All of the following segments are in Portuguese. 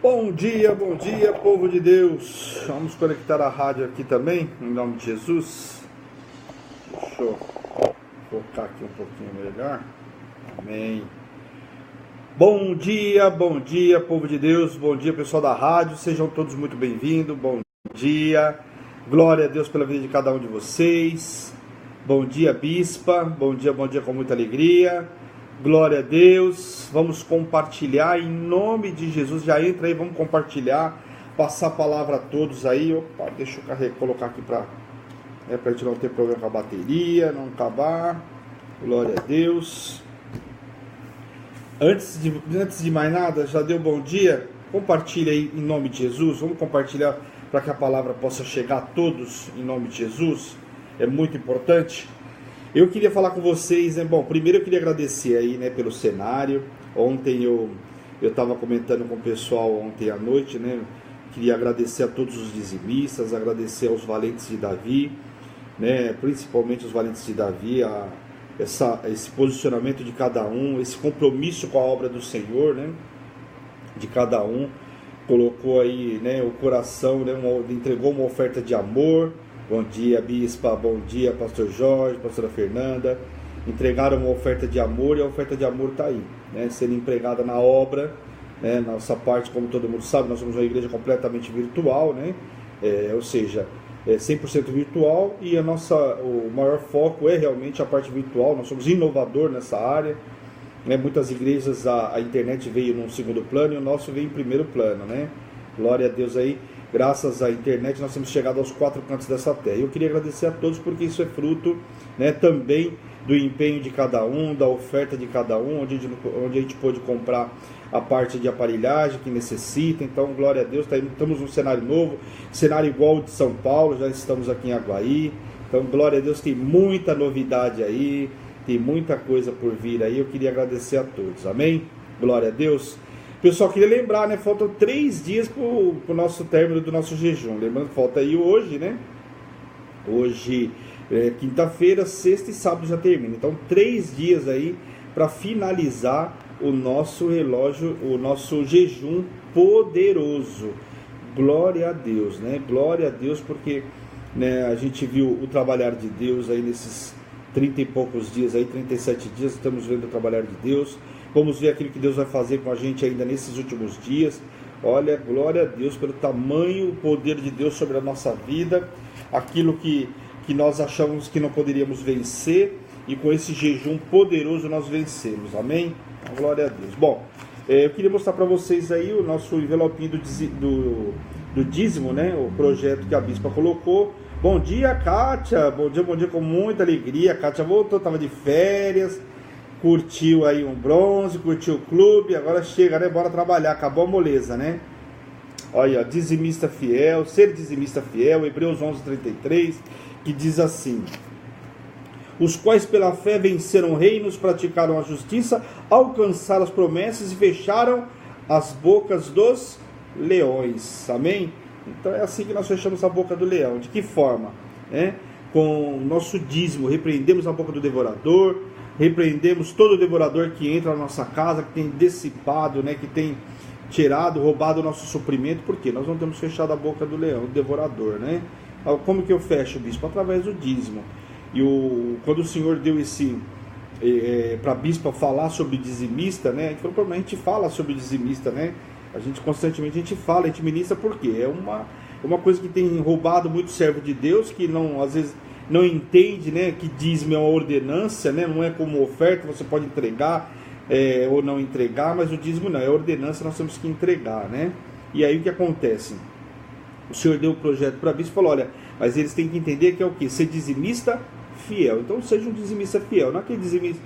Bom dia, povo de Deus. Vamos conectar a rádio aqui também, em nome de Jesus. Deixa eu focar aqui um pouquinho melhor. Amém. Bom dia, povo de Deus. Bom dia, pessoal da rádio. Sejam todos muito bem-vindos. Bom dia. Glória a Deus pela vida de cada um de vocês. Bom dia, bispa. Bom dia com muita alegria. Glória a Deus. Vamos compartilhar em nome de Jesus. Já entra aí, vamos compartilhar, passar a palavra a todos aí. Opa, deixa eu colocar aqui para a gente não ter problema com a bateria, não acabar. Glória a Deus. Antes de mais nada, já deu bom dia? Compartilha aí em nome de Jesus. Vamos compartilhar para que a palavra possa chegar a todos em nome de Jesus. É muito importante. Eu queria falar com vocês, né? Bom, primeiro eu queria agradecer aí, né, pelo cenário. Ontem eu estava comentando com o pessoal ontem à noite, né? Queria agradecer a todos os dizimistas, agradecer aos valentes de Davi, né? Principalmente os valentes de Davi, esse posicionamento de cada um, esse compromisso com a obra do Senhor, né? De cada um, colocou aí, né, o coração, né, entregou uma oferta de amor. Bom dia, bispa, bom dia, pastor Jorge, pastora Fernanda. Entregaram uma oferta de amor e a oferta de amor está aí, né? Sendo empregada na obra, né? Nossa parte, como todo mundo sabe, nós somos uma igreja completamente virtual, né? Ou seja, 100% virtual, e o maior foco é realmente a parte virtual. Nós somos inovador nessa área, né? Muitas igrejas a internet veio num segundo plano e o nosso veio em primeiro plano, né? Glória a Deus aí. Graças à internet nós temos chegado aos 4 cantos dessa terra. Eu queria agradecer a todos, porque isso é fruto, né, também do empenho de cada um, da oferta de cada um, onde a gente pôde comprar a parte de aparelhagem que necessita. Então, glória a Deus, estamos num cenário novo, cenário igual ao de São Paulo, já estamos aqui em Aguaí. Então, glória a Deus, tem muita novidade aí, tem muita coisa por vir aí. Eu queria agradecer a todos, amém? Glória a Deus. Pessoal, queria lembrar, né? Faltam 3 dias para o nosso término do nosso jejum. Lembrando que falta aí hoje, né? Hoje é quinta-feira, sexta e sábado já termina. Então, 3 dias aí para finalizar o nosso relógio, o nosso jejum poderoso. Glória a Deus, né? Glória a Deus, porque, né, a gente viu o trabalhar de Deus aí nesses 30 e poucos dias aí, 37 dias, estamos vendo o trabalhar de Deus. Vamos ver aquilo que Deus vai fazer com a gente ainda nesses últimos dias. Olha, glória a Deus pelo tamanho, o poder de Deus sobre a nossa vida. Aquilo que nós achamos que não poderíamos vencer, e com esse jejum poderoso nós vencemos. Amém? Glória a Deus. Bom, eu queria mostrar para vocês aí o nosso envelopinho do dízimo, né? O projeto que a bispa colocou. Bom dia, Kátia. Bom dia com muita alegria. A Kátia voltou, estava de férias. Curtiu aí um bronze, curtiu o clube, agora chega, né? Bora trabalhar, acabou a moleza, né? Olha, dizimista fiel, ser dizimista fiel, Hebreus 11:33, que diz assim: os quais pela fé venceram reinos, praticaram a justiça, alcançaram as promessas e fecharam as bocas dos leões. Amém? Então é assim que nós fechamos a boca do leão. De que forma? Com o nosso dízimo, repreendemos a boca do devorador, repreendemos todo devorador que entra na nossa casa, que tem dissipado, né, que tem tirado, roubado o nosso suprimento. Porque nós não temos fechado a boca do leão, do devorador, né? Como que eu fecho, bispo? Através do dízimo. E quando o Senhor deu esse para a bispa falar sobre dizimista, né? A gente falou, a gente fala sobre dizimista, né? A gente constantemente fala, a gente ministra, porque é uma coisa que tem roubado muito servo de Deus, que não, às vezes, não entende, né, que dízimo é uma ordenança, né, não é como oferta, você pode entregar ou não entregar, mas o dízimo não, é ordenança, nós temos que entregar, né? E aí o que acontece? O Senhor deu o projeto para a bispa e falou, olha, mas eles têm que entender que é o quê? Ser dizimista fiel. Então seja um dizimista fiel, não aquele dizimista,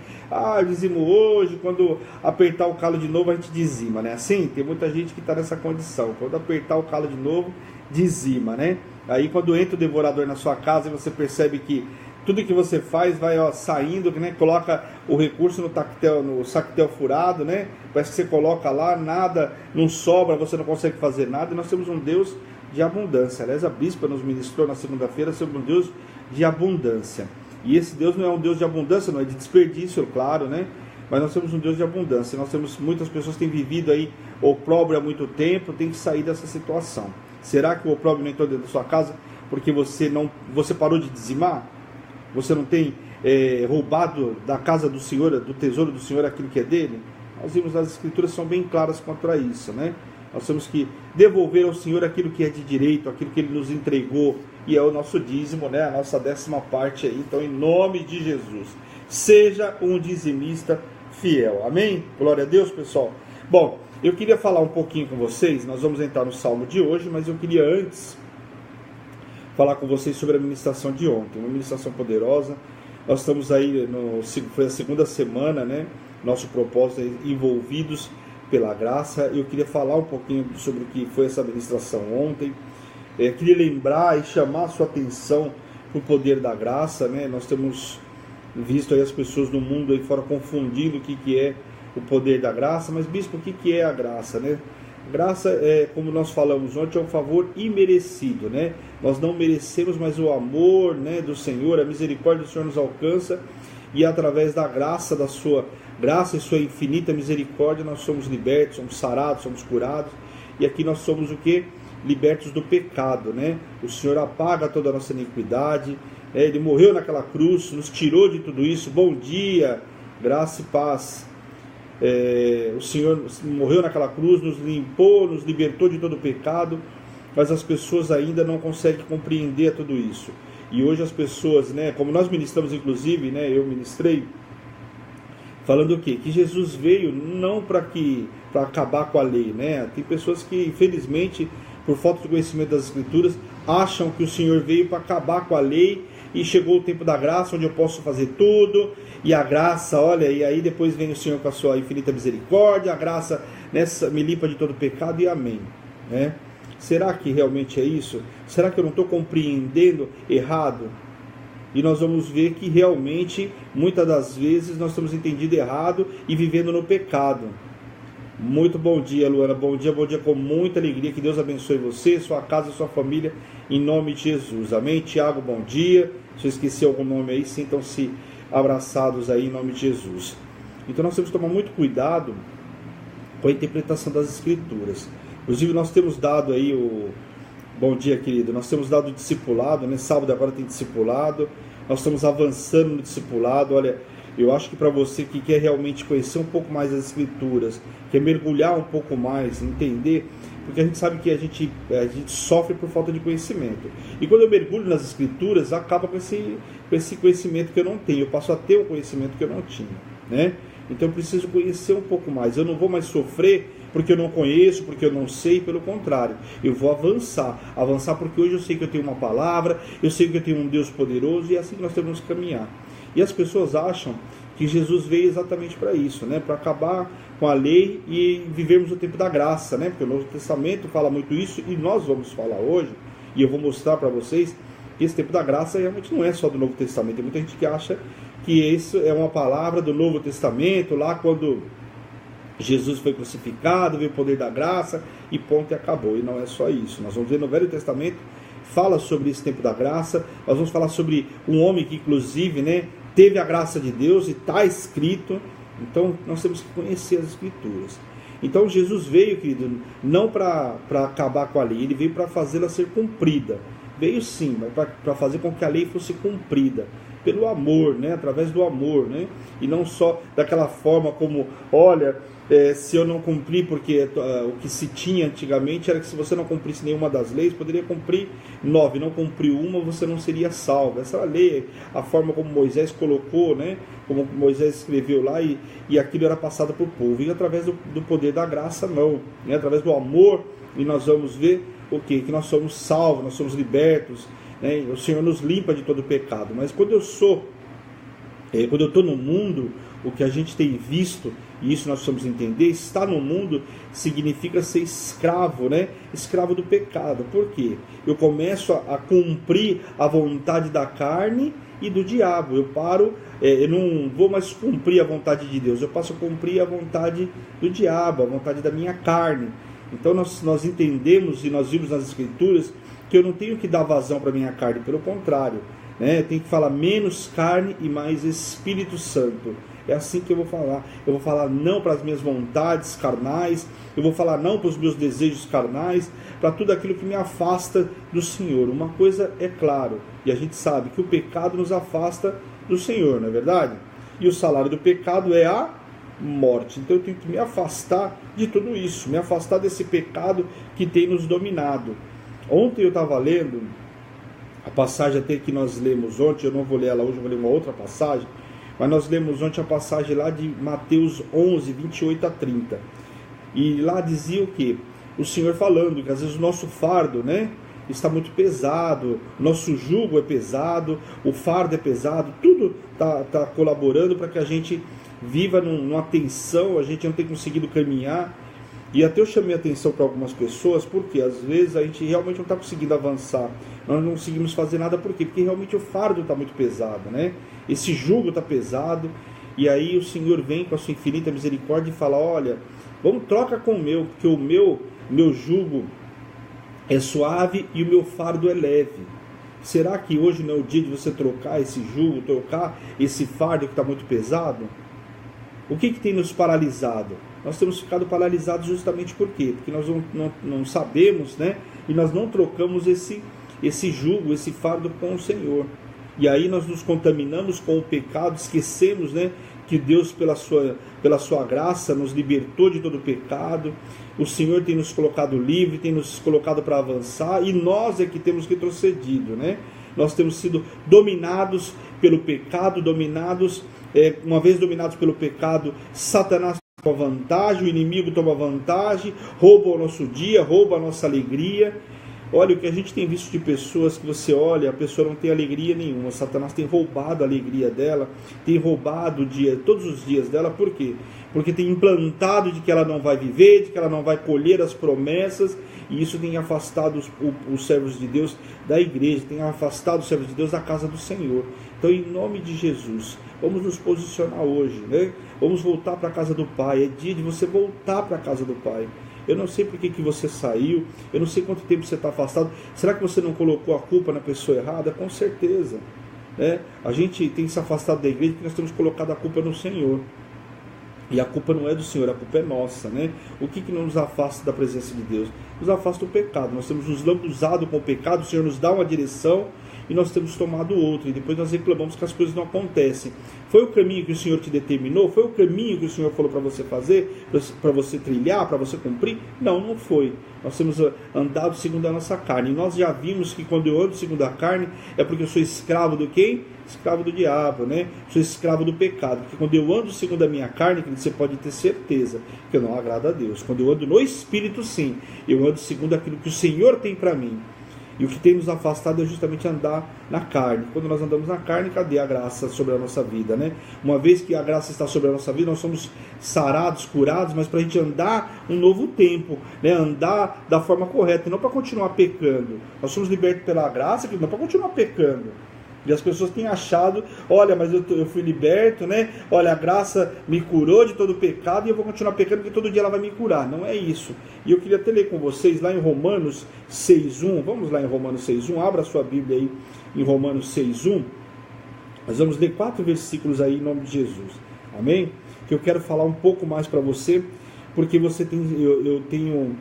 dizimo hoje, quando apertar o calo de novo a gente dizima, né? Assim, tem muita gente que está nessa condição, quando apertar o calo de novo, dizima, né? Aí quando entra o devorador na sua casa e você percebe que tudo que você faz vai saindo, né? Coloca o recurso no sactel furado, né? Parece que você coloca lá, nada, não sobra, você não consegue fazer nada. E nós temos um Deus de abundância. Aliás, a bispa nos ministrou na segunda-feira sobre um Deus de abundância. E esse Deus não é um Deus de abundância, não é de desperdício, claro, né? mas nós temos um Deus de abundância. Nós temos muitas pessoas que têm vivido aí opróbrio há muito tempo, tem que sair dessa situação. Será que o opróbrio não entrou dentro da sua casa porque você parou de dizimar? Você não tem roubado da casa do Senhor, do tesouro do Senhor, aquilo que é dele? Nós vimos as Escrituras são bem claras contra isso, né? Nós temos que devolver ao Senhor aquilo que é de direito, aquilo que Ele nos entregou, e é o nosso dízimo, né? A nossa 10ª parte aí. Então, em nome de Jesus, seja um dizimista fiel. Amém? Glória a Deus, pessoal. Bom, eu queria falar um pouquinho com vocês. Nós vamos entrar no Salmo de hoje, mas eu queria antes falar com vocês sobre a ministração de ontem. Uma ministração poderosa. Nós estamos aí, foi a segunda semana, né? Nosso propósito é envolvidos pela graça. Eu queria falar um pouquinho sobre o que foi essa ministração ontem. Queria lembrar e chamar a sua atenção para o poder da graça, né? Nós temos visto aí as pessoas no mundo aí fora confundindo o que é o poder da graça, mas bispo, o que é a graça, né? Graça é, como nós falamos ontem, é um favor imerecido, né? Nós não merecemos, mas o amor, né, do Senhor, a misericórdia do Senhor nos alcança, e através da graça, da sua graça e sua infinita misericórdia, nós somos libertos, somos sarados, somos curados, e aqui nós somos o quê? Libertos do pecado, né? O Senhor apaga toda a nossa iniquidade, Ele morreu naquela cruz, nos tirou de tudo isso. Bom dia, graça e paz. O Senhor morreu naquela cruz, nos limpou, nos libertou de todo o pecado, mas as pessoas ainda não conseguem compreender tudo isso. E hoje as pessoas, né, como nós ministramos inclusive, né, eu ministrei, falando o quê? Que Jesus veio não para acabar com a lei, né? Tem pessoas que, infelizmente, por falta de conhecimento das Escrituras, acham que o Senhor veio para acabar com a lei e chegou o tempo da graça, onde eu posso fazer tudo, e a graça, olha, e aí depois vem o Senhor com a sua infinita misericórdia, a graça me limpa de todo pecado, e amém, né? Será que realmente é isso? Será que eu não estou compreendendo errado? E nós vamos ver que realmente, muitas das vezes, nós estamos entendido errado e vivendo no pecado. Muito bom dia, Luana, bom dia com muita alegria, que Deus abençoe você, sua casa, sua família, em nome de Jesus, amém? Tiago, bom dia, se eu esqueci algum nome aí, sintam-se abraçados aí, em nome de Jesus. Então nós temos que tomar muito cuidado com a interpretação das Escrituras. Inclusive nós temos dado aí bom dia, querido, nós temos dado discipulado, né? Sábado agora tem discipulado, nós estamos avançando no discipulado. Olha, eu acho que para você que quer realmente conhecer um pouco mais as Escrituras, quer mergulhar um pouco mais, entender, porque a gente sabe que a gente sofre por falta de conhecimento. E quando eu mergulho nas Escrituras, acaba com esse conhecimento que eu não tenho, eu passo a ter um conhecimento que eu não tinha, né? Então eu preciso conhecer um pouco mais, eu não vou mais sofrer porque eu não conheço, porque eu não sei, pelo contrário, eu vou avançar porque hoje eu sei que eu tenho uma palavra, eu sei que eu tenho um Deus poderoso, e é assim que nós temos que caminhar. E as pessoas acham que Jesus veio exatamente para isso, né? Para acabar com a lei e vivermos o tempo da graça, né? Porque o Novo Testamento fala muito isso, e nós vamos falar hoje, e eu vou mostrar para vocês que esse tempo da graça realmente não é só do Novo Testamento. Tem muita gente que acha que isso é uma palavra do Novo Testamento, lá quando Jesus foi crucificado, veio o poder da graça e ponto, e acabou. E não é só isso. Nós vamos ver no Velho Testamento, fala sobre esse tempo da graça. Nós vamos falar sobre um homem que inclusive, né, teve a graça de Deus, e está escrito. Então nós temos que conhecer as Escrituras. Então Jesus veio, querido, não para acabar com a lei, ele veio para fazê-la ser cumprida. Veio sim, mas para fazer com que a lei fosse cumprida pelo amor, né? Através do amor, né? E não só daquela forma como, olha, se eu não cumprir, porque o que se tinha antigamente era que se você não cumprisse nenhuma das leis, poderia cumprir 9, não cumpriu uma, você não seria salvo. Essa era a lei, a forma como Moisés colocou, né? Como Moisés escreveu lá, e aquilo era passado para o povo. E através do poder da graça, não, né? Através do amor, e nós vamos ver o quê? Que nós somos salvos, nós somos libertos, né? O Senhor nos limpa de todo o pecado. Mas quando eu estou no mundo, o que a gente tem visto, e isso nós precisamos entender, estar no mundo significa ser escravo, né? Escravo do pecado. Por quê? Eu começo a cumprir a vontade da carne e do diabo. Eu não vou mais cumprir a vontade de Deus, eu passo a cumprir a vontade do diabo, a vontade da minha carne. Então nós entendemos, e nós vimos nas Escrituras, que eu não tenho que dar vazão para a minha carne, pelo contrário, né? Eu tenho que falar menos carne e mais Espírito Santo. É assim que eu vou falar. Eu vou falar não para as minhas vontades carnais, eu vou falar não para os meus desejos carnais, para tudo aquilo que me afasta do Senhor. Uma coisa é claro, e a gente sabe que o pecado nos afasta do Senhor, não é verdade? E o salário do pecado é a morte. Então eu tenho que me afastar de tudo isso, me afastar desse pecado que tem nos dominado. Ontem eu estava lendo a passagem até que nós lemos ontem, eu não vou ler ela hoje, eu vou ler uma outra passagem, mas nós lemos ontem a passagem lá de Mateus 11, 28 a 30. E lá dizia o quê? O Senhor falando que às vezes o nosso fardo, né, está muito pesado, nosso jugo é pesado, o fardo é pesado, tudo está colaborando para que a gente viva numa tensão, a gente não tem conseguido caminhar. E até eu chamei a atenção para algumas pessoas, porque às vezes a gente realmente não está conseguindo avançar, nós não conseguimos fazer nada, por quê? Porque realmente o fardo está muito pesado, né? Esse jugo está pesado, e aí o Senhor vem com a sua infinita misericórdia e fala, olha, vamos, troca com o meu, porque o meu jugo é suave e o meu fardo é leve. Será que hoje não é o dia de você trocar esse jugo, trocar esse fardo que está muito pesado? O que tem nos paralisado? Nós temos ficado paralisados justamente por quê? Porque nós não sabemos, né? E nós não trocamos esse jugo, esse fardo com o Senhor. E aí nós nos contaminamos com o pecado, esquecemos, né, que Deus, pela sua graça, nos libertou de todo o pecado. O Senhor tem nos colocado livre, tem nos colocado para avançar, e nós é que temos retrocedido, né? Nós temos sido dominados pelo pecado, uma vez dominados pelo pecado, Satanás toma vantagem, o inimigo toma vantagem, rouba o nosso dia, rouba a nossa alegria. Olha, o que a gente tem visto de pessoas que você olha, a pessoa não tem alegria nenhuma, Satanás tem roubado a alegria dela, tem roubado o dia, todos os dias dela, por quê? Porque tem implantado de que ela não vai viver, de que ela não vai colher as promessas, e isso tem afastado os servos de Deus da igreja, tem afastado os servos de Deus da casa do Senhor. Então, em nome de Jesus, vamos nos posicionar hoje, né? Vamos voltar para a casa do Pai, é dia de você voltar para a casa do Pai. Eu não sei por que você saiu, eu não sei quanto tempo você está afastado. Será que você não colocou a culpa na pessoa errada? Com certeza, né? A gente tem se afastado da igreja porque nós temos colocado a culpa no Senhor. E a culpa não é do Senhor, a culpa é nossa, né? O que não nos afasta da presença de Deus? Nos afasta o pecado. Nós temos nos lambuzado com o pecado, o Senhor nos dá uma direção e nós temos tomado outra. E depois nós reclamamos que as coisas não acontecem. Foi o caminho que o Senhor te determinou? Foi o caminho que o Senhor falou para você fazer? Para você trilhar? Para você cumprir? Não, não foi. Nós temos andado segundo a nossa carne. E nós já vimos que quando eu ando segundo a carne, é porque eu sou escravo do quem? Escravo do diabo, né? Sou escravo do pecado. Porque quando eu ando segundo a minha carne, você pode ter certeza que eu não agrado a Deus. Quando eu ando no Espírito, sim, eu ando segundo aquilo que o Senhor tem para mim. E o que tem nos afastado é justamente andar na carne. Quando nós andamos na carne, cadê a graça sobre a nossa vida, né? Uma vez que a graça está sobre a nossa vida, nós somos sarados, curados, mas para a gente andar um novo tempo, né? Andar da forma correta, não para continuar pecando. Nós somos libertos pela graça, não para continuar pecando. E as pessoas têm achado, olha, mas eu fui liberto, né? Olha, a graça me curou de todo o pecado e eu vou continuar pecando porque todo dia ela vai me curar. Não é isso. E eu queria até ler com vocês lá em Romanos 6.1. Vamos lá em Romanos 6.1. Abra a sua Bíblia aí em Romanos 6.1. Nós vamos ler 4 versículos aí em nome de Jesus. Amém? Que eu quero falar um pouco mais para você, porque eu tenho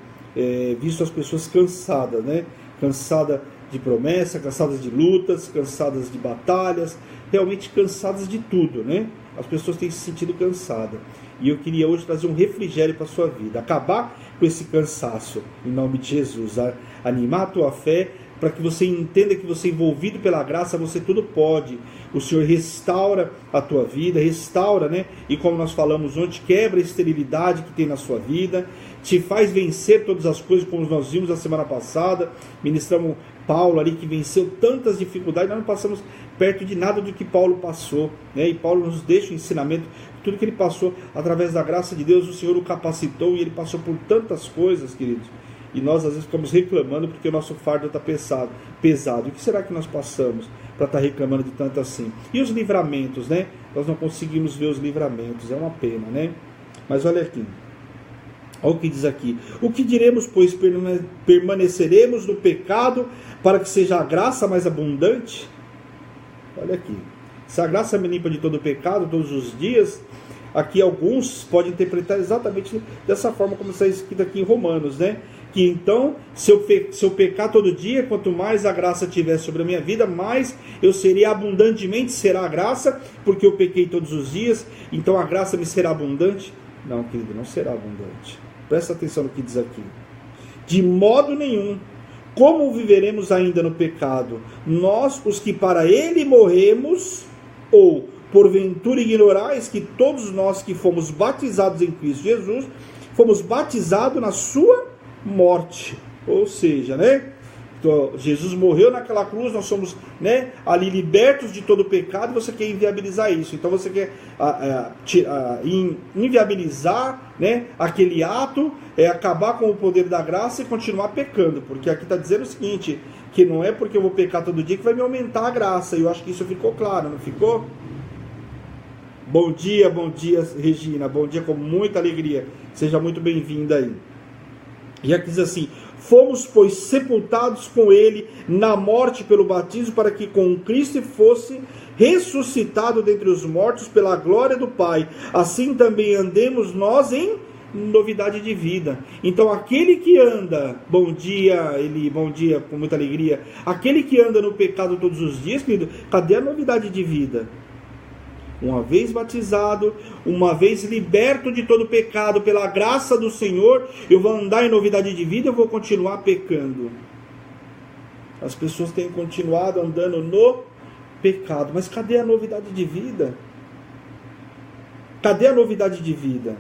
visto as pessoas cansadas, né? Cansadas de promessa, cansadas de lutas, cansadas de batalhas, realmente cansadas de tudo, né? As pessoas têm se sentido cansadas. E eu queria hoje trazer um refrigério para a sua vida, acabar com esse cansaço, em nome de Jesus, animar a tua fé, para que você entenda que você, envolvido pela graça, você tudo pode. O Senhor restaura a tua vida, restaura, né? E como nós falamos ontem, quebra a esterilidade que tem na sua vida, te faz vencer todas as coisas, como nós vimos na semana passada, ministramos Paulo ali que venceu tantas dificuldades, nós não passamos perto de nada do que Paulo passou, né? E Paulo nos deixa o ensinamento, tudo que ele passou através da graça de Deus, o Senhor o capacitou e ele passou por tantas coisas, queridos. E nós às vezes ficamos reclamando porque o nosso fardo está pesado. O que será que nós passamos para estar reclamando de tanto assim? E os livramentos, né? Nós não conseguimos ver os livramentos, é uma pena, né? Mas olha aqui. Olha o que diz aqui. O que diremos, pois? Permaneceremos no pecado para que seja a graça mais abundante? Olha aqui. Se a graça me limpa de todo pecado todos os dias, aqui alguns podem interpretar exatamente dessa forma como está escrito aqui em Romanos, né? Que então, se eu pecar todo dia, quanto mais a graça tiver sobre a minha vida, mais eu serei abundantemente, será a graça, porque eu pequei todos os dias, então a graça me será abundante? Não, querido, não será abundante. Presta atenção no que diz aqui. De modo nenhum. Como viveremos ainda no pecado? Nós, os que para ele morremos, ou porventura ignorais que todos nós que fomos batizados em Cristo Jesus, fomos batizados na sua morte. Ou seja, né? Então, Jesus morreu naquela cruz, nós somos, né, ali libertos de todo o pecado, e você quer inviabilizar isso. Então você quer inviabilizar, né, aquele ato, acabar com o poder da graça e continuar pecando. Porque aqui está dizendo o seguinte, que não é porque eu vou pecar todo dia que vai me aumentar a graça. E eu acho que isso ficou claro, não ficou? Bom dia, Regina. Bom dia com muita alegria. Seja muito bem-vinda aí. E aqui diz assim: fomos, pois, sepultados com ele na morte pelo batismo, para que com Cristo fosse ressuscitado dentre os mortos pela glória do Pai. Assim também andemos nós em novidade de vida. Então aquele que anda, bom dia Eli, bom dia com muita alegria, aquele que anda no pecado todos os dias, querido, cadê a novidade de vida? Uma vez batizado, uma vez liberto de todo pecado pela graça do Senhor, eu vou andar em novidade de vida, eu vou continuar pecando. As pessoas têm continuado andando no pecado, mas cadê a novidade de vida? Cadê a novidade de vida?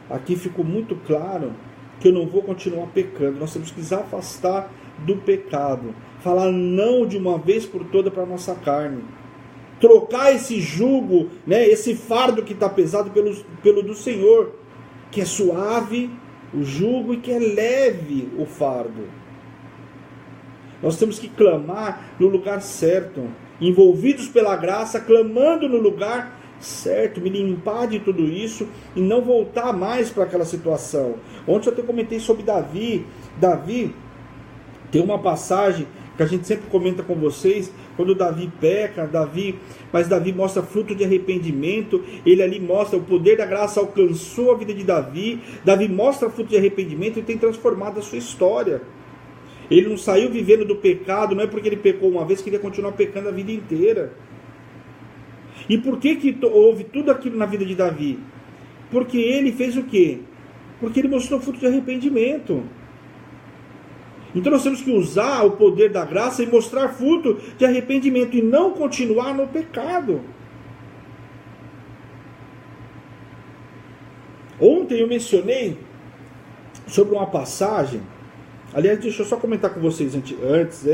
Aqui ficou muito claro que eu não vou continuar pecando. Nós temos que nos afastar do pecado, falar não de uma vez por toda para a nossa carne. Trocar esse jugo, né, esse fardo que está pesado pelo do Senhor, que é suave o jugo e que é leve o fardo. Nós temos que clamar no lugar certo, envolvidos pela graça, clamando no lugar certo, me limpar de tudo isso e não voltar mais para aquela situação. Ontem eu até comentei sobre Davi. Davi tem uma passagem que a gente sempre comenta com vocês, quando Davi peca, mas Davi mostra fruto de arrependimento, ele ali mostra o poder da graça alcançou a vida de Davi, Davi mostra fruto de arrependimento e tem transformado a sua história. Ele não saiu vivendo do pecado, não é porque ele pecou uma vez que ele ia continuar pecando a vida inteira. E por que houve tudo aquilo na vida de Davi? Porque ele fez o quê? Porque ele mostrou fruto de arrependimento. Então nós temos que usar o poder da graça e mostrar fruto de arrependimento e não continuar no pecado. Ontem eu mencionei sobre uma passagem, aliás, deixa eu só comentar com vocês antes,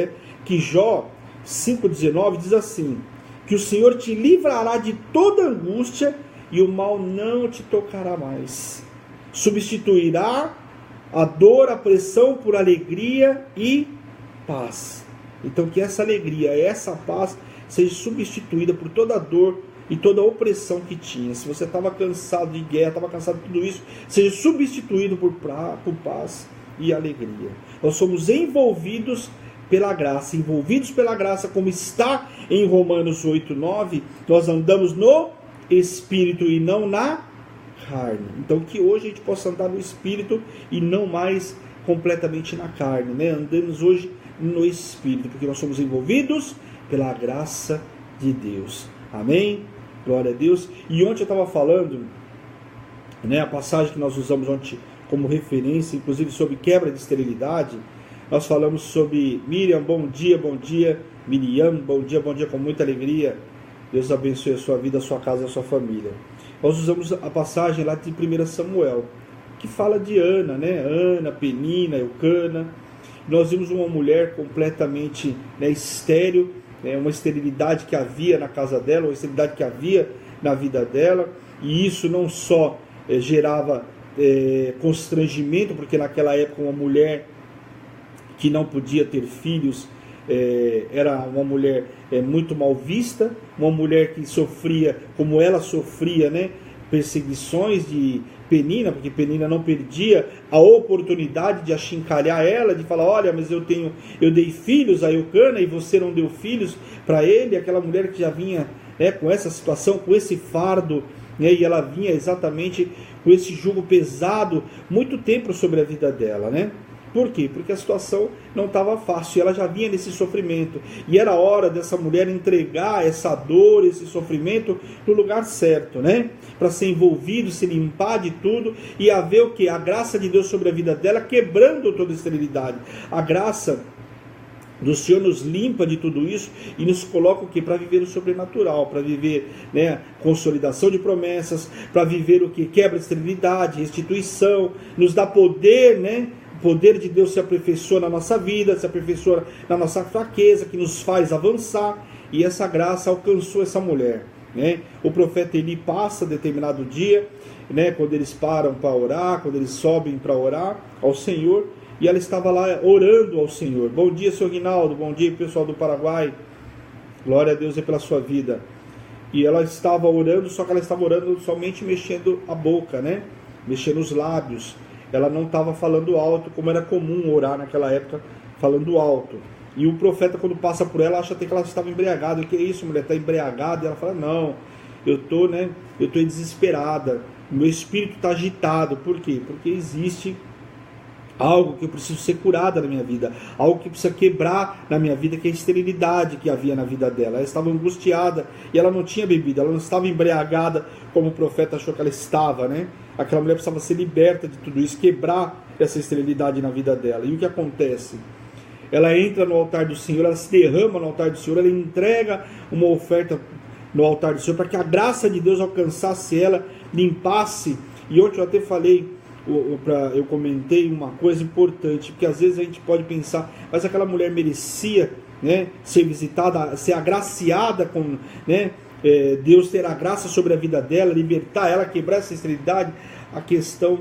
que Jó 5,19 diz assim, que o Senhor te livrará de toda angústia e o mal não te tocará mais. Substituirá a dor, a pressão por alegria e paz. Então que essa alegria, essa paz seja substituída por toda a dor e toda a opressão que tinha. Se você estava cansado de guerra, estava cansado de tudo isso, seja substituído por paz e alegria. Nós somos envolvidos pela graça, como está em Romanos 8:9, nós andamos no Espírito e não na carne. Então que hoje a gente possa andar no Espírito e não mais completamente na carne, né? Andamos hoje no Espírito, porque nós somos envolvidos pela graça de Deus. Amém? Glória a Deus. E ontem eu estava falando, né, a passagem que nós usamos ontem como referência, inclusive sobre quebra de esterilidade. Nós falamos sobre Miriam, bom dia, Miriam, bom dia com muita alegria. Deus abençoe a sua vida, a sua casa e a sua família. Nós usamos a passagem lá de 1 Samuel, que fala de Ana, né? Ana, Penina, Eucana. Nós vimos uma mulher completamente, né, estéril, né? Uma esterilidade que havia na casa dela, uma esterilidade que havia na vida dela. E isso não só gerava constrangimento, porque naquela época uma mulher que não podia ter filhos era uma mulher muito mal vista, uma mulher que sofria, como ela sofria, né, perseguições de Penina, porque Penina não perdia a oportunidade de achincalhar ela, de falar, olha, mas eu dei filhos a Eucana e você não deu filhos para ele, aquela mulher que já vinha né, com essa situação, com esse fardo, né, e ela vinha exatamente com esse jugo pesado muito tempo sobre a vida dela, né? Por quê? Porque a situação não estava fácil, ela já vinha nesse sofrimento, e era hora dessa mulher entregar essa dor, esse sofrimento no lugar certo, né? Para ser envolvido, se limpar de tudo, e haver o quê? A graça de Deus sobre a vida dela, quebrando toda a esterilidade. A graça do Senhor nos limpa de tudo isso e nos coloca o quê? Para viver o sobrenatural, para viver, né, consolidação de promessas, para viver o que? Quebra a esterilidade, restituição, nos dá poder, né? O poder de Deus se aperfeiçoa na nossa vida, se aperfeiçoa na nossa fraqueza, que nos faz avançar, e essa graça alcançou essa mulher, né? O profeta Eli passa determinado dia, né, quando eles param para orar, quando eles sobem para orar ao Senhor, e ela estava lá orando ao Senhor. Bom dia, seu Rinaldo, bom dia, pessoal do Paraguai, glória a Deus pela sua vida. E ela estava orando, só que ela estava orando somente mexendo a boca, né? Mexendo os lábios. Ela não estava falando alto, como era comum orar naquela época, falando alto. E o profeta, quando passa por ela, acha até que ela estava embriagada. O que é isso, mulher? Está embriagada? E ela fala, não, eu estou desesperada, o meu espírito está agitado. Por quê? Porque existe algo que eu preciso ser curada na minha vida, algo que precisa quebrar na minha vida, que é a esterilidade que havia na vida dela. Ela estava angustiada e ela não tinha bebido, ela não estava embriagada como o profeta achou que ela estava, né? Aquela mulher precisava ser liberta de tudo isso, quebrar essa esterilidade na vida dela. E o que acontece? Ela entra no altar do Senhor, ela se derrama no altar do Senhor, ela entrega uma oferta no altar do Senhor, para que a graça de Deus alcançasse ela, limpasse. E ontem eu até falei, eu comentei uma coisa importante, porque às vezes a gente pode pensar, mas aquela mulher merecia, né, ser visitada, ser agraciada com, né, Deus ter a graça sobre a vida dela, libertar ela, quebrar essa esterilidade. A questão,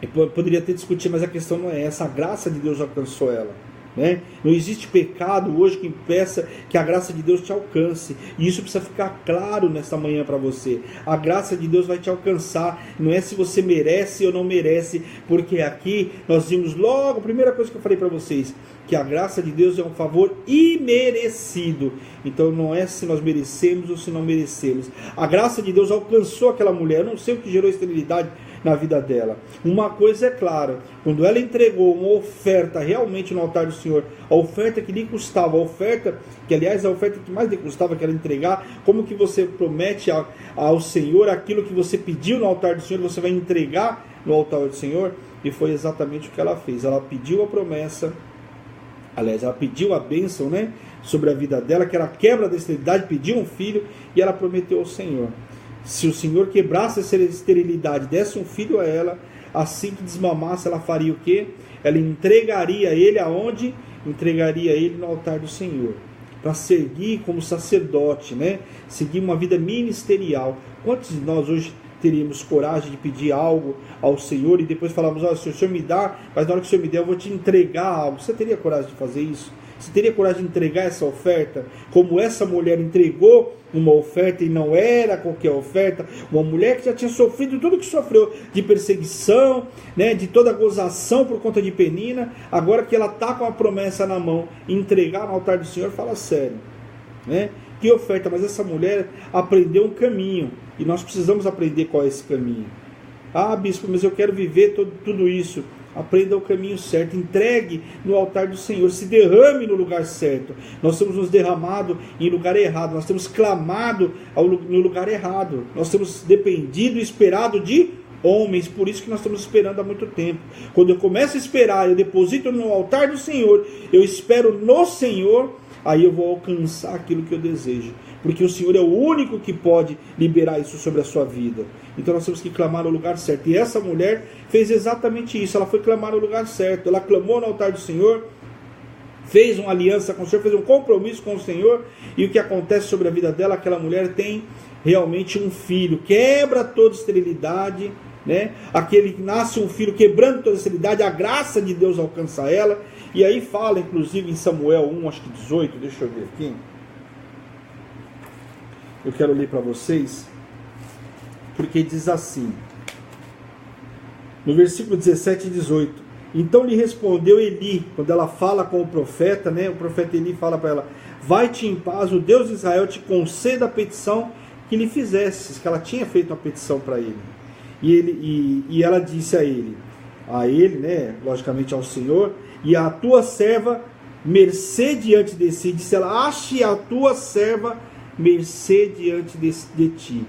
eu poderia ter discutido, mas a questão não é essa, a graça de Deus alcançou ela, né? Não existe pecado hoje que impeça que a graça de Deus te alcance, e isso precisa ficar claro nesta manhã para você. A graça de Deus vai te alcançar, não é se você merece ou não merece, porque aqui nós vimos logo, a primeira coisa que eu falei para vocês, que a graça de Deus é um favor imerecido. Então não é se nós merecemos ou se não merecemos. A graça de Deus alcançou aquela mulher. Eu não sei o que gerou esterilidade na vida dela. Uma coisa é clara, quando ela entregou uma oferta realmente no altar do Senhor, a oferta que lhe custava, a oferta que aliás a oferta que mais lhe custava, que ela entregar, como que você promete ao Senhor aquilo que você pediu no altar do Senhor, você vai entregar no altar do Senhor? E foi exatamente o que ela fez. Ela pediu a promessa, aliás, ela pediu a bênção, né, sobre a vida dela, que era a quebra da esterilidade, pediu um filho, e ela prometeu ao Senhor. Se o Senhor quebrasse essa esterilidade, desse um filho a ela, assim que desmamasse, ela faria o quê? Ela entregaria ele aonde? Entregaria ele no altar do Senhor, para seguir como sacerdote, né? Seguir uma vida ministerial. Quantos de nós hoje teríamos coragem de pedir algo ao Senhor e depois falarmos, olha, se o Senhor me dá, mas na hora que o Senhor me der eu vou te entregar algo? Você teria coragem de fazer isso? Você teria coragem de entregar essa oferta? Como essa mulher entregou uma oferta, e não era qualquer oferta, uma mulher que já tinha sofrido tudo que sofreu, de perseguição, né, de toda gozação por conta de Penina, agora que ela está com a promessa na mão, entregar no altar do Senhor, fala sério, né? Que oferta? Mas essa mulher aprendeu um caminho, e nós precisamos aprender qual é esse caminho. Ah, bispo, mas eu quero viver tudo isso. Aprenda o caminho certo, entregue no altar do Senhor, se derrame no lugar certo. Nós temos nos derramado em lugar errado, nós temos clamado no lugar errado, nós temos dependido e esperado de homens, por isso que nós estamos esperando há muito tempo. Quando eu começo a esperar, eu deposito no altar do Senhor, eu espero no Senhor, aí eu vou alcançar aquilo que eu desejo, porque o Senhor é o único que pode liberar isso sobre a sua vida. Então nós temos que clamar no lugar certo, e essa mulher fez exatamente isso, ela foi clamar no lugar certo, ela clamou no altar do Senhor, fez uma aliança com o Senhor, fez um compromisso com o Senhor, e o que acontece sobre a vida dela, aquela mulher tem realmente um filho, quebra toda esterilidade, né? Aquele que nasce um filho quebrando toda a esterilidade, a graça de Deus alcança ela, e aí fala inclusive em Samuel 1, acho que 18, deixa eu ver aqui, eu quero ler para vocês, porque diz assim, no versículo 17 e 18, Então lhe respondeu Eli, quando ela fala com o profeta, né? O profeta Eli fala para ela: vai-te em paz, o Deus de Israel te conceda a petição que lhe fizesses, que ela tinha feito uma petição para ele. E ela disse a ele, né? Logicamente ao Senhor, e a tua serva mercê diante de si. Disse ela: ache a tua serva mercê diante de ti.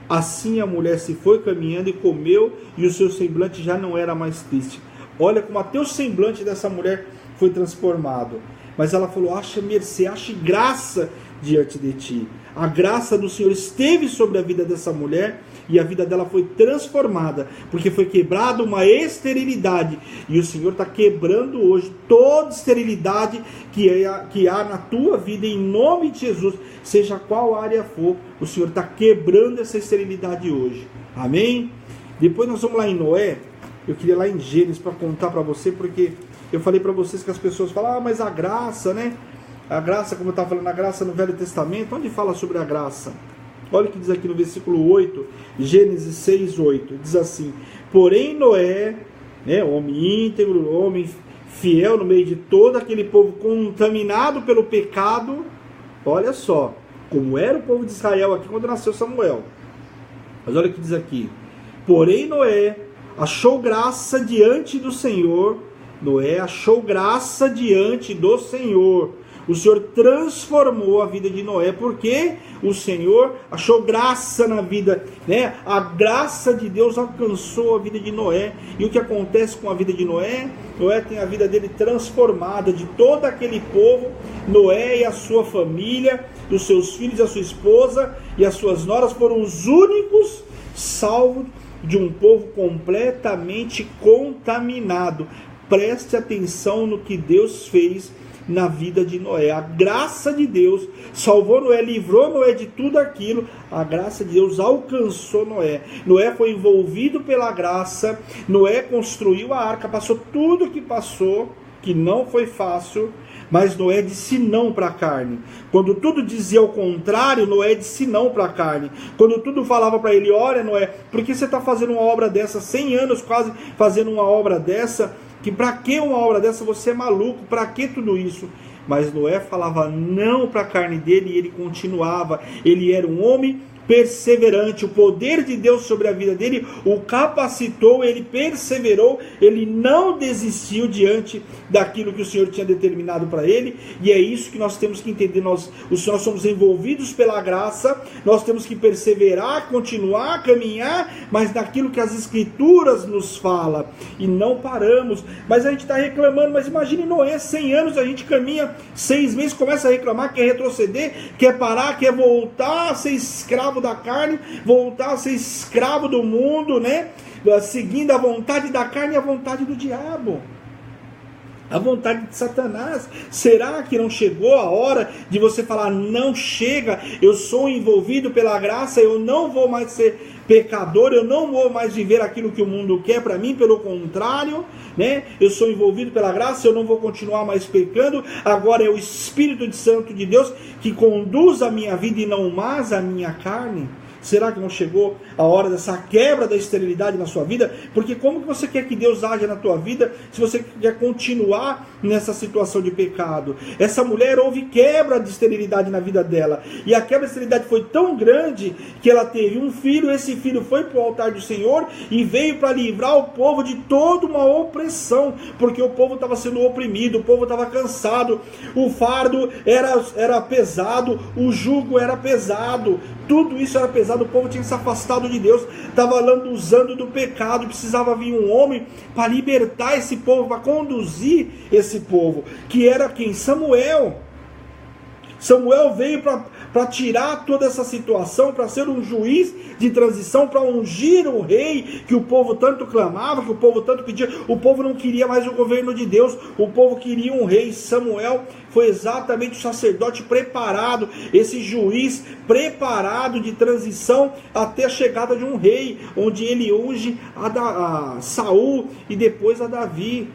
Assim a mulher se foi caminhando e comeu, e o seu semblante já não era mais triste. Olha como até o semblante dessa mulher foi transformado. Mas ela falou: ache mercê, ache graça diante de ti. A graça do Senhor esteve sobre a vida dessa mulher, e a vida dela foi transformada, porque foi quebrada uma esterilidade, e o Senhor está quebrando hoje toda esterilidade que há na tua vida, em nome de Jesus, seja qual área for, o Senhor está quebrando essa esterilidade hoje, amém? Depois nós vamos lá em Noé. Eu queria ir lá em Gênesis para contar para você, porque eu falei para vocês que as pessoas falam: mas a graça, né? A graça, como eu estava falando, a graça no Velho Testamento, onde fala sobre a graça? Olha o que diz aqui no versículo 8, Gênesis 6, 8. Diz assim: porém Noé, né, homem íntegro, homem fiel no meio de todo aquele povo contaminado pelo pecado. Olha só, como era o povo de Israel aqui quando nasceu Samuel. Mas olha o que diz aqui: porém Noé achou graça diante do Senhor. Noé achou graça diante do Senhor. O Senhor transformou a vida de Noé, porque o Senhor achou graça na vida, né? A graça de Deus alcançou a vida de Noé. E o que acontece com a vida de Noé? Noé tem a vida dele transformada, de todo aquele povo. Noé e a sua família, os seus filhos, a sua esposa e as suas noras foram os únicos salvos de um povo completamente contaminado. Preste atenção no que Deus fez na vida de Noé. A graça de Deus salvou Noé, livrou Noé de tudo aquilo. A graça de Deus alcançou Noé. Noé foi envolvido pela graça. Noé construiu a arca, passou tudo que passou, que não foi fácil. Mas Noé disse não para a carne. Quando tudo dizia o contrário, Noé disse não para a carne. Quando tudo falava para ele: olha Noé, por que você está fazendo uma obra dessa, 100 anos quase fazendo uma obra dessa, que para que uma obra dessa, você é maluco, para que tudo isso? Mas Noé falava não para a carne dele, e ele continuava. Ele era um homem perseverante. O poder de Deus sobre a vida dele o capacitou, ele perseverou, ele não desistiu diante daquilo que o Senhor tinha determinado para ele. E é isso que nós temos que entender. Nós somos envolvidos pela graça, nós temos que perseverar, continuar, caminhar, mas naquilo que as Escrituras nos falam, e não paramos. Mas a gente está reclamando. Mas imagine Noé, 100 anos, a gente caminha 6 meses, começa a reclamar, quer retroceder, quer parar, quer voltar a ser escravo da carne, voltar a ser escravo do mundo, né? Seguindo a vontade da carne e a vontade do diabo, a vontade de Satanás. Será que não chegou a hora de você falar: não, chega, eu sou envolvido pela graça, eu não vou mais ser pecador, eu não vou mais viver aquilo que o mundo quer para mim, pelo contrário, né? Eu sou envolvido pela graça, eu não vou continuar mais pecando. Agora é o Espírito Santo de Deus que conduz a minha vida e não mais a minha carne. Será que não chegou a hora dessa quebra da esterilidade na sua vida? Porque como que você quer que Deus haja na tua vida se você quer continuar nessa situação de pecado? Essa mulher houve quebra de esterilidade na vida dela. E a quebra de esterilidade foi tão grande que ela teve um filho. Esse filho foi para o altar do Senhor e veio para livrar o povo de toda uma opressão. Porque o povo estava sendo oprimido, o povo estava cansado, o fardo era pesado, o jugo era pesado, tudo isso era pesado. O povo tinha se afastado de Deus, estava lambuzando do pecado. Precisava vir um homem para libertar esse povo, para conduzir esse povo, que era quem? Samuel. Samuel veio para tirar toda essa situação, para ser um juiz de transição, para ungir um rei que o povo tanto clamava, que o povo tanto pedia. O povo não queria mais o governo de Deus, o povo queria um rei. Samuel foi exatamente o sacerdote preparado, esse juiz preparado de transição até a chegada de um rei, onde ele unge a Saul e depois a Davi.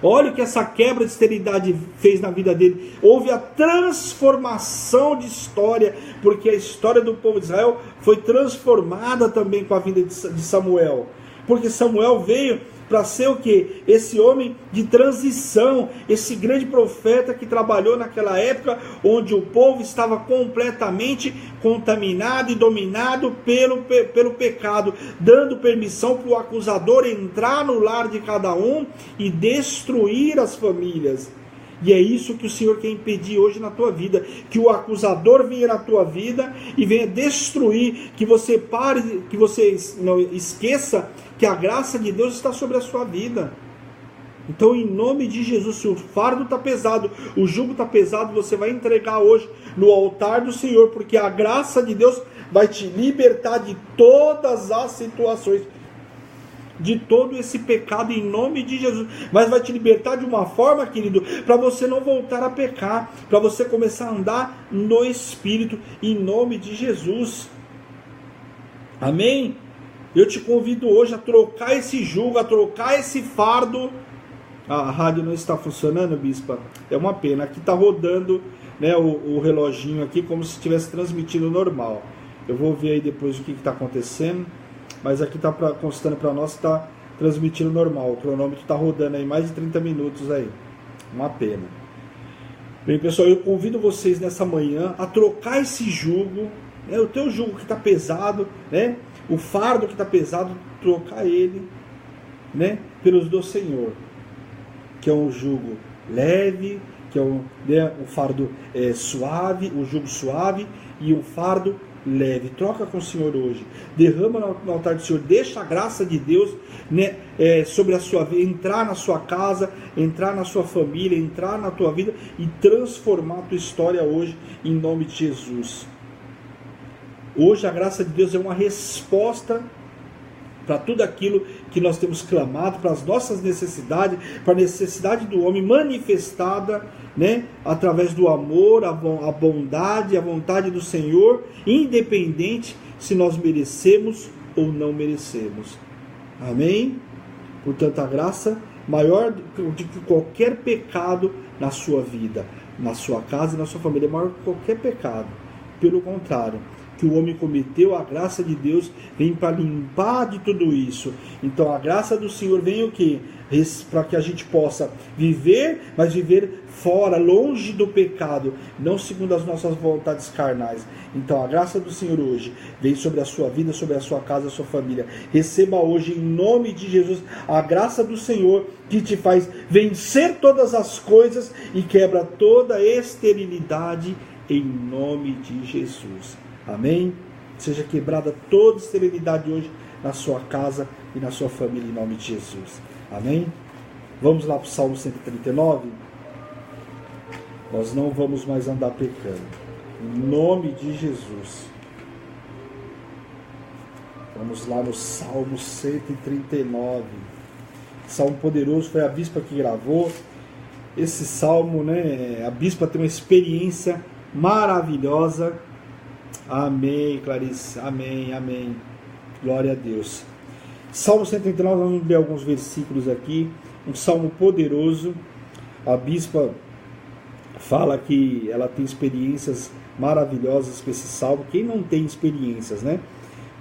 Olha o que essa quebra de esterilidade fez na vida dele. Houve a transformação de história, porque a história do povo de Israel foi transformada também com a vinda de Samuel. Porque Samuel veio para ser o quê? Esse homem de transição, esse grande profeta que trabalhou naquela época onde o povo estava completamente contaminado e dominado pelo pecado, dando permissão para o acusador entrar no lar de cada um e destruir as famílias. E é isso que o Senhor quer impedir hoje na tua vida, que o acusador venha na tua vida e venha destruir, que você pare, que você não esqueça que a graça de Deus está sobre a sua vida. Então, em nome de Jesus, se o fardo está pesado, o jugo está pesado, você vai entregar hoje no altar do Senhor, porque a graça de Deus vai te libertar de todas as situações, de todo esse pecado, em nome de Jesus. Mas vai te libertar de uma forma, querido, para você não voltar a pecar, para você começar a andar no Espírito, em nome de Jesus. Amém? Eu te convido hoje a trocar esse jugo, a trocar esse fardo. A rádio não está funcionando, bispa? É uma pena. Aqui está rodando, né, o reloginho aqui como se estivesse transmitindo normal. Eu vou ver aí depois o que está acontecendo. Mas aqui está constando para nós que está transmitindo normal. O cronômetro está rodando aí mais de 30 minutos aí. Uma pena. Bem, pessoal, eu convido vocês nessa manhã a trocar esse jugo, né, o teu jugo que está pesado, né, o fardo que está pesado, trocar ele, né, pelos do Senhor, que é um jugo leve, que é um fardo suave, um jugo suave e um fardo leve. Troca com o Senhor hoje, derrama no altar do Senhor, deixa a graça de Deus, né, sobre a sua vida, entrar na sua casa, entrar na sua família, entrar na tua vida e transformar a tua história hoje, em nome de Jesus. Hoje a graça de Deus é uma resposta para tudo aquilo que nós temos clamado, para as nossas necessidades, para a necessidade do homem manifestada, né, através do amor, a bondade, a vontade do Senhor, independente se nós merecemos ou não merecemos. Amém? Portanto, a graça maior do que qualquer pecado na sua vida, na sua casa e na sua família, é maior que qualquer pecado. Pelo contrário, que o homem cometeu, a graça de Deus vem para limpar de tudo isso. Então a graça do Senhor vem o quê? Para que a gente possa viver, mas viver fora, longe do pecado, não segundo as nossas vontades carnais. Então a graça do Senhor hoje vem sobre a sua vida, sobre a sua casa, a sua família. Receba hoje, em nome de Jesus, a graça do Senhor que te faz vencer todas as coisas e quebra toda esterilidade, em nome de Jesus. Amém? Seja quebrada toda esterilidade hoje na sua casa e na sua família, em nome de Jesus. Amém? Vamos lá para o Salmo 139. Nós não vamos mais andar pecando. Em nome de Jesus. Vamos lá no Salmo 139. Salmo poderoso, foi a bispa que gravou. Esse salmo, né? A bispa tem uma experiência maravilhosa. Amém, Clarice. Amém, amém. Glória a Deus. Salmo 139, vamos ler alguns versículos aqui. Um salmo poderoso. A bispa fala que ela tem experiências maravilhosas com esse salmo. Quem não tem experiências, né?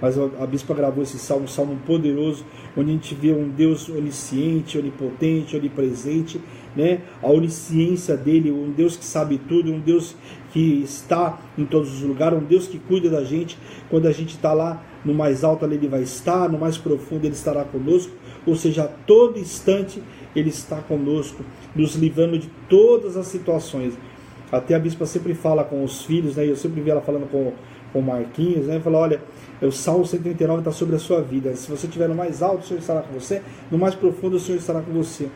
Mas a bispa gravou esse salmo, um salmo poderoso, onde a gente vê um Deus onisciente, onipotente, onipresente, né? A onisciência dele, um Deus que sabe tudo, um Deus que está em todos os lugares, um Deus que cuida da gente. Quando a gente está lá no mais alto, ali ele vai estar, no mais profundo ele estará conosco, ou seja, a todo instante ele está conosco, nos livrando de todas as situações. Até a bispa sempre fala com os filhos, né? Eu sempre vi ela falando com o Marquinhos, né? Fala, olha, o Salmo 139 está sobre a sua vida. Se você estiver no mais alto, o Senhor estará com você. No mais profundo, o Senhor estará com você.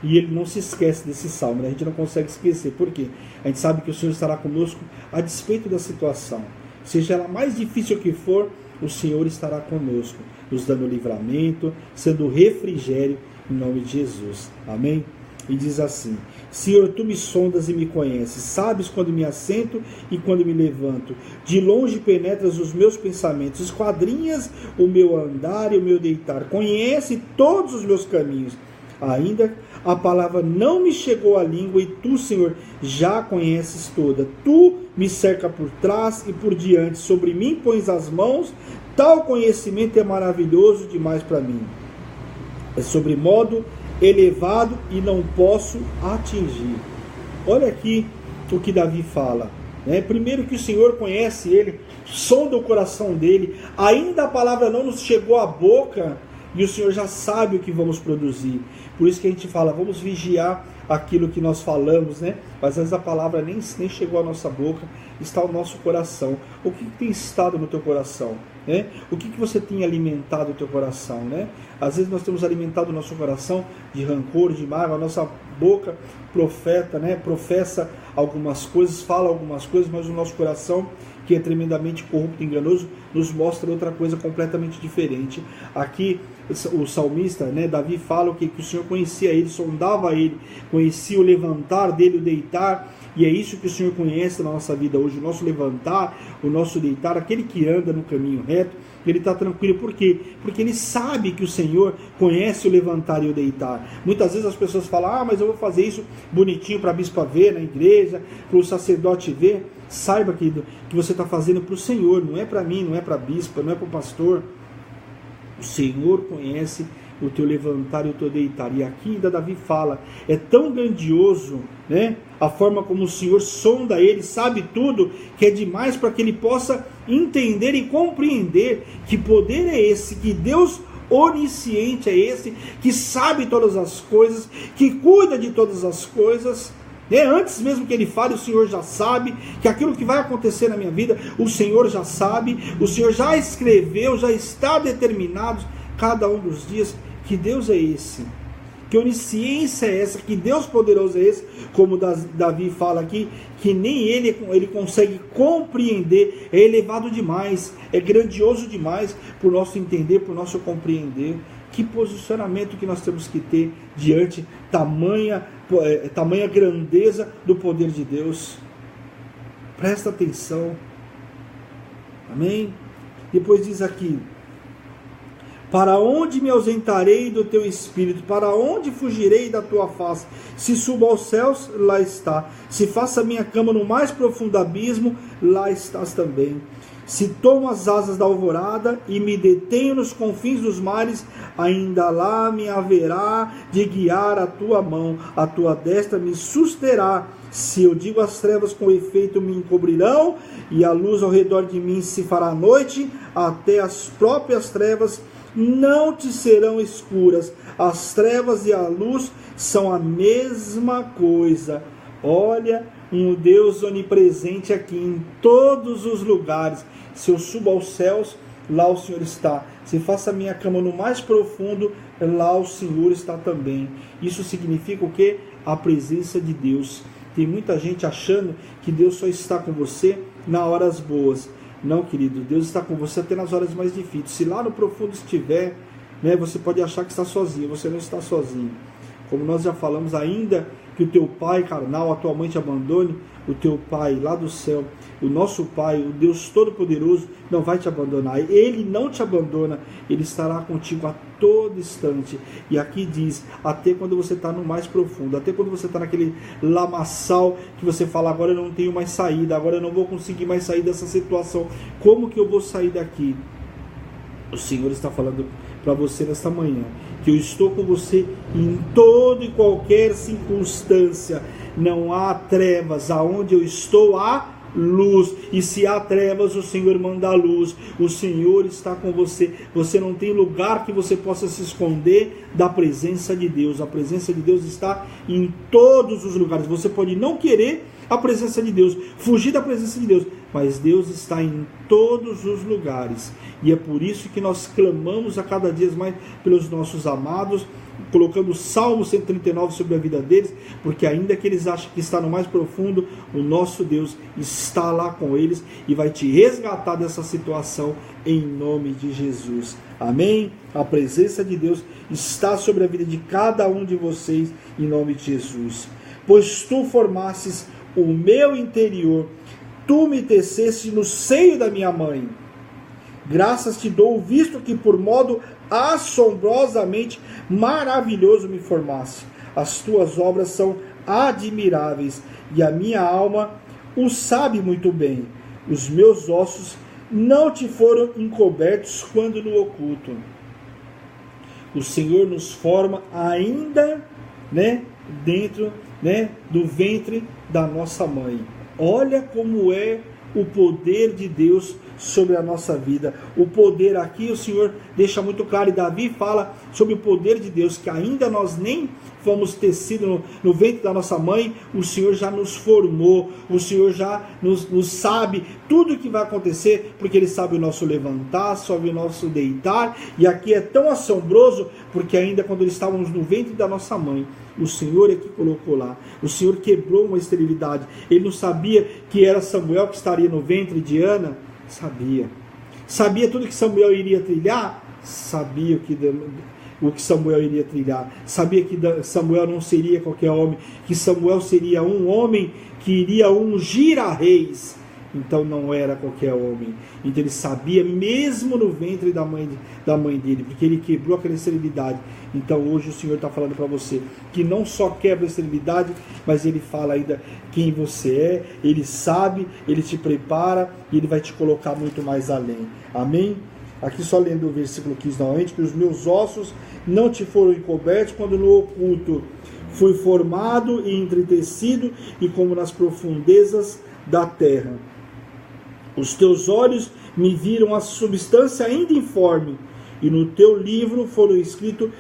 E ele não se esquece desse salmo, né? A gente não consegue esquecer. Por quê? A gente sabe que o Senhor estará conosco a despeito da situação. Seja ela mais difícil que for, o Senhor estará conosco, nos dando livramento, sendo refrigério, em nome de Jesus. Amém? E diz assim: Senhor, tu me sondas e me conheces, sabes quando me assento e quando me levanto. De longe penetras os meus pensamentos, esquadrinhas o meu andar e o meu deitar. Conhece todos os meus caminhos. Ainda a palavra não me chegou à língua, e tu, Senhor, já a conheces toda. Tu me cerca por trás e por diante, sobre mim pões as mãos. Tal conhecimento é maravilhoso demais para mim. é sobre modo elevado e não posso atingir. Olha aqui o que Davi fala, né? Primeiro que o Senhor conhece ele, sonda o coração dele, ainda a palavra não nos chegou à boca e o Senhor já sabe o que vamos produzir. Por isso que a gente fala, vamos vigiar aquilo que nós falamos, né? Mas às vezes a palavra nem chegou à nossa boca, está no nosso coração. O que tem estado no teu coração, né? O que você tem alimentado o teu coração, né? Às vezes nós temos alimentado o nosso coração de rancor, de mágoa, a nossa boca profeta, né? Professa algumas coisas, fala algumas coisas, mas o nosso coração, que é tremendamente corrupto e enganoso, nos mostra outra coisa completamente diferente. Aqui o salmista, né, Davi, fala que o Senhor conhecia ele, sondava ele, conhecia o levantar dele, o deitar, e é isso que o Senhor conhece na nossa vida hoje, o nosso levantar, o nosso deitar. Aquele que anda no caminho reto, ele está tranquilo. Por quê? Porque ele sabe que o Senhor conhece o levantar e o deitar. Muitas vezes as pessoas falam, mas eu vou fazer isso bonitinho para a bispa ver na igreja, para o sacerdote ver. Saiba, querido, que você está fazendo para o Senhor, não é para mim, não é para a bispa, não é para o pastor. O Senhor conhece o teu levantar e o teu deitar. E aqui ainda Davi fala, é tão grandioso, né, a forma como o Senhor sonda ele, sabe tudo, que é demais para que ele possa entender e compreender que poder é esse, que Deus onisciente é esse, que sabe todas as coisas, que cuida de todas as coisas. Antes mesmo que ele fale, o Senhor já sabe que aquilo que vai acontecer na minha vida, o Senhor já sabe, o Senhor já escreveu, já está determinado cada um dos dias. Que Deus é esse? Que onisciência é essa? Que Deus poderoso é esse? Como Davi fala aqui, que nem ele consegue compreender, é elevado demais, é grandioso demais para o nosso entender, para o nosso compreender. Que posicionamento que nós temos que ter diante tamanha grandeza do poder de Deus. Presta atenção. Amém? Depois diz aqui, para onde me ausentarei do teu espírito? Para onde fugirei da tua face? Se subo aos céus, lá está. Se faço a minha cama no mais profundo abismo, lá estás também. Se tomo as asas da alvorada e me detenho nos confins dos mares, ainda lá me haverá de guiar a tua mão, a tua destra me susterá. Se eu digo as trevas, com efeito me encobrirão, e a luz ao redor de mim se fará noite, até as próprias trevas não te serão escuras. As trevas e a luz são a mesma coisa. Olha, um Deus onipresente aqui em todos os lugares. Se eu subo aos céus, lá o Senhor está. Se faço a minha cama no mais profundo, lá o Senhor está também. Isso significa o quê? A presença de Deus. Tem muita gente achando que Deus só está com você nas horas boas. Não, querido, Deus está com você até nas horas mais difíceis. Se lá no profundo estiver, né, você pode achar que está sozinho. Você não está sozinho. Como nós já falamos, ainda que o teu pai carnal, a tua mãe te abandone, o teu pai lá do céu, o nosso Pai, o Deus Todo-Poderoso, não vai te abandonar. Ele não te abandona, Ele estará contigo a todo instante. E aqui diz, até quando você está no mais profundo, até quando você está naquele lamaçal que você fala, agora eu não tenho mais saída, agora eu não vou conseguir mais sair dessa situação, como que eu vou sair daqui? O Senhor está falando para você nesta manhã, que eu estou com você em toda e qualquer circunstância. Não há trevas, aonde eu estou há luz, e se há trevas, o Senhor manda a luz. O Senhor está com você. Você não tem lugar que você possa se esconder da presença de Deus. A presença de Deus está em todos os lugares. Você pode não querer a presença de Deus, fugir da presença de Deus, mas Deus está em todos os lugares. E é por isso que nós clamamos a cada dia mais pelos nossos amados, colocando o Salmo 139 sobre a vida deles, porque ainda que eles achem que está no mais profundo, o nosso Deus está lá com eles e vai te resgatar dessa situação em nome de Jesus. Amém? A presença de Deus está sobre a vida de cada um de vocês em nome de Jesus. Pois tu formastes o meu interior, tu me teceste no seio da minha mãe. Graças te dou, visto que por modo assombrosamente maravilhoso me formaste. As tuas obras são admiráveis, e a minha alma o sabe muito bem. Os meus ossos não te foram encobertos quando no oculto. O Senhor nos forma ainda, dentro, do ventre da nossa mãe. Olha como é o poder de Deus sobre a nossa vida. O poder aqui o Senhor deixa muito claro, e Davi fala sobre o poder de Deus, que ainda nós nem fomos tecidos no ventre da nossa mãe, o Senhor já nos formou, o Senhor já nos sabe tudo o que vai acontecer, porque Ele sabe o nosso levantar, sabe o nosso deitar, e aqui é tão assombroso, porque ainda quando estávamos no ventre da nossa mãe, o Senhor é que colocou lá, o Senhor quebrou uma esterilidade. Ele não sabia que era Samuel que estaria no ventre de Ana? Sabia tudo que Samuel iria trilhar? Sabia o que Samuel iria trilhar. Sabia que Samuel não seria qualquer homem, que Samuel seria um homem que iria ungir a reis. Então não era qualquer homem. Então ele sabia, mesmo no ventre da mãe dele, porque ele quebrou aquela esterilidade. Então hoje o Senhor está falando para você que não só quebra a esterilidade, mas Ele fala ainda quem você é, Ele sabe, Ele te prepara e Ele vai te colocar muito mais além. Amém? Aqui só lendo o versículo 15 novamente, que os meus ossos não te foram encobertos quando no oculto fui formado e entretecido, e como nas profundezas da terra. Os teus olhos me viram a substância ainda informe, e no teu livro foram escritos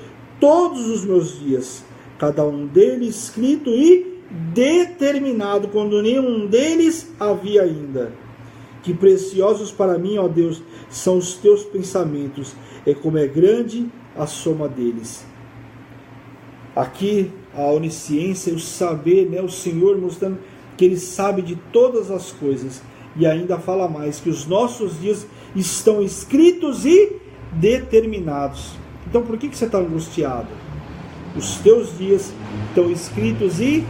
todos os meus dias, cada um deles escrito e determinado, quando nenhum deles havia ainda. Que preciosos para mim, ó Deus, são os teus pensamentos, é como é grande a soma deles. Aqui a onisciência, o saber, o Senhor mostrando que Ele sabe de todas as coisas, e ainda fala mais, que os nossos dias estão escritos e determinados. Então por que você está angustiado? Os teus dias estão escritos e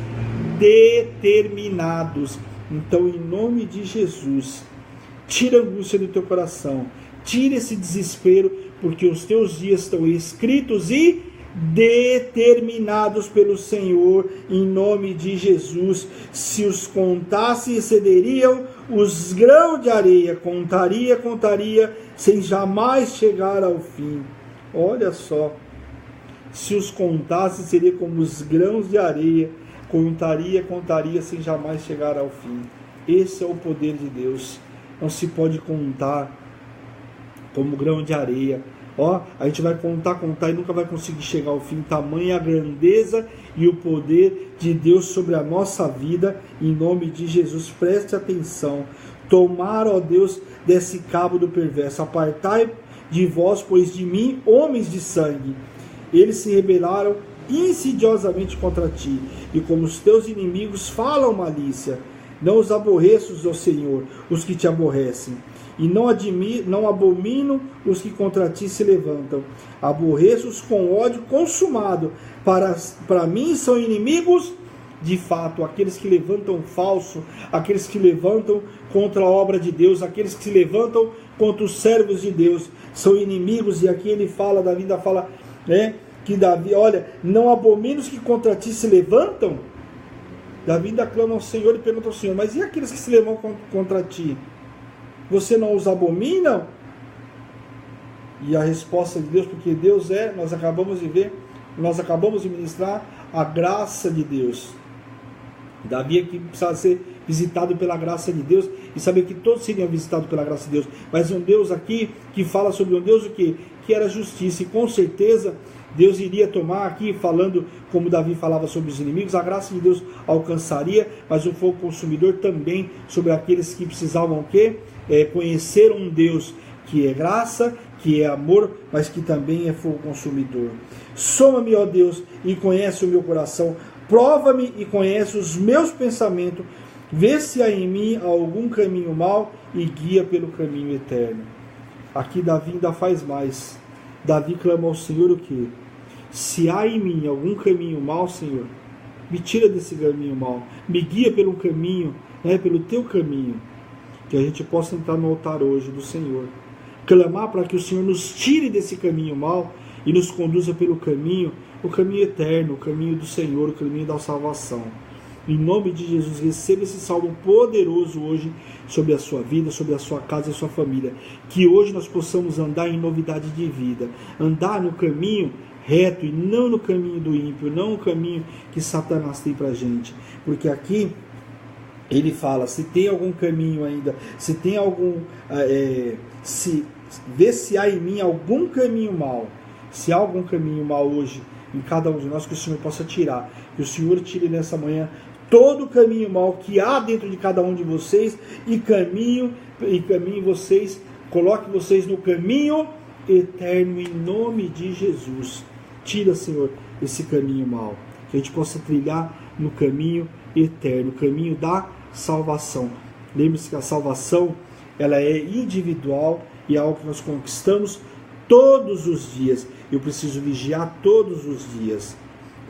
determinados. Então, em nome de Jesus, tira a angústia do teu coração, tira esse desespero, porque os teus dias estão escritos e determinados pelo Senhor, em nome de Jesus. Se os contasse, excederiam os grãos de areia, contaria, sem jamais chegar ao fim. Olha só, se os contasse, seria como os grãos de areia, contaria, sem jamais chegar ao fim. Esse é o poder de Deus. Não se pode contar como grão de areia. A gente vai contar e nunca vai conseguir chegar ao fim. Tamanha a grandeza e o poder de Deus sobre a nossa vida, em nome de Jesus. Preste atenção. Tomar, ó Deus, desse cabo do perverso. Apartai de vós, pois de mim, homens de sangue. Eles se rebelaram insidiosamente contra ti, e como os teus inimigos falam malícia. Não os aborreços, ó Senhor, os que te aborrecem, e não abomino os que contra ti se levantam. Aborreço-os com ódio consumado. Para mim são inimigos de fato aqueles que levantam falso, aqueles que levantam contra a obra de Deus, aqueles que se levantam contra os servos de Deus, são inimigos. E aqui ele fala, Davi ainda fala, que Davi, olha, não abomina os que contra ti se levantam. Davi ainda clama ao Senhor e pergunta ao Senhor, mas e aqueles que se levantam contra ti? Você não os abomina? E a resposta de Deus, porque Deus nós acabamos de ministrar a graça de Deus. Davi aqui precisava ser visitado pela graça de Deus, e saber que todos seriam visitados pela graça de Deus, mas um Deus aqui que fala sobre um Deus o quê? Que era justiça, e com certeza Deus iria tomar aqui, falando como Davi falava sobre os inimigos, a graça de Deus alcançaria, mas o fogo consumidor também sobre aqueles que precisavam o quê? Conhecer um Deus que é graça, que é amor, mas que também é fogo consumidor. Soma-me, ó Deus, e conhece o meu coração, prova-me e conhece os meus pensamentos, vê se há em mim algum caminho mau e guia pelo caminho eterno. Aqui Davi ainda faz mais. Davi clama ao Senhor o quê? Se há em mim algum caminho mau, Senhor, me tira desse caminho mau, me guia pelo caminho, pelo teu caminho, que a gente possa entrar no altar hoje do Senhor, clamar para que o Senhor nos tire desse caminho mau e nos conduza pelo caminho, o caminho eterno, o caminho do Senhor, o caminho da salvação. Em nome de Jesus, receba esse salmo poderoso hoje sobre a sua vida, sobre a sua casa e a sua família. Que hoje nós possamos andar em novidade de vida, andar no caminho reto e não no caminho do ímpio, não no caminho que Satanás tem para a gente. Porque aqui ele fala, se tem algum caminho ainda, se tem algum, vê se há em mim algum caminho mau, se há algum caminho mau hoje em cada um de nós, que o Senhor possa tirar, que o Senhor tire nessa manhã todo o caminho mau que há dentro de cada um de vocês e caminho vocês, coloque vocês no caminho eterno em nome de Jesus. Tira, Senhor, esse caminho mau, que a gente possa trilhar no caminho eterno, o caminho da salvação. Lembre-se que a salvação, ela é individual e é algo que nós conquistamos todos os dias. Eu preciso vigiar todos os dias.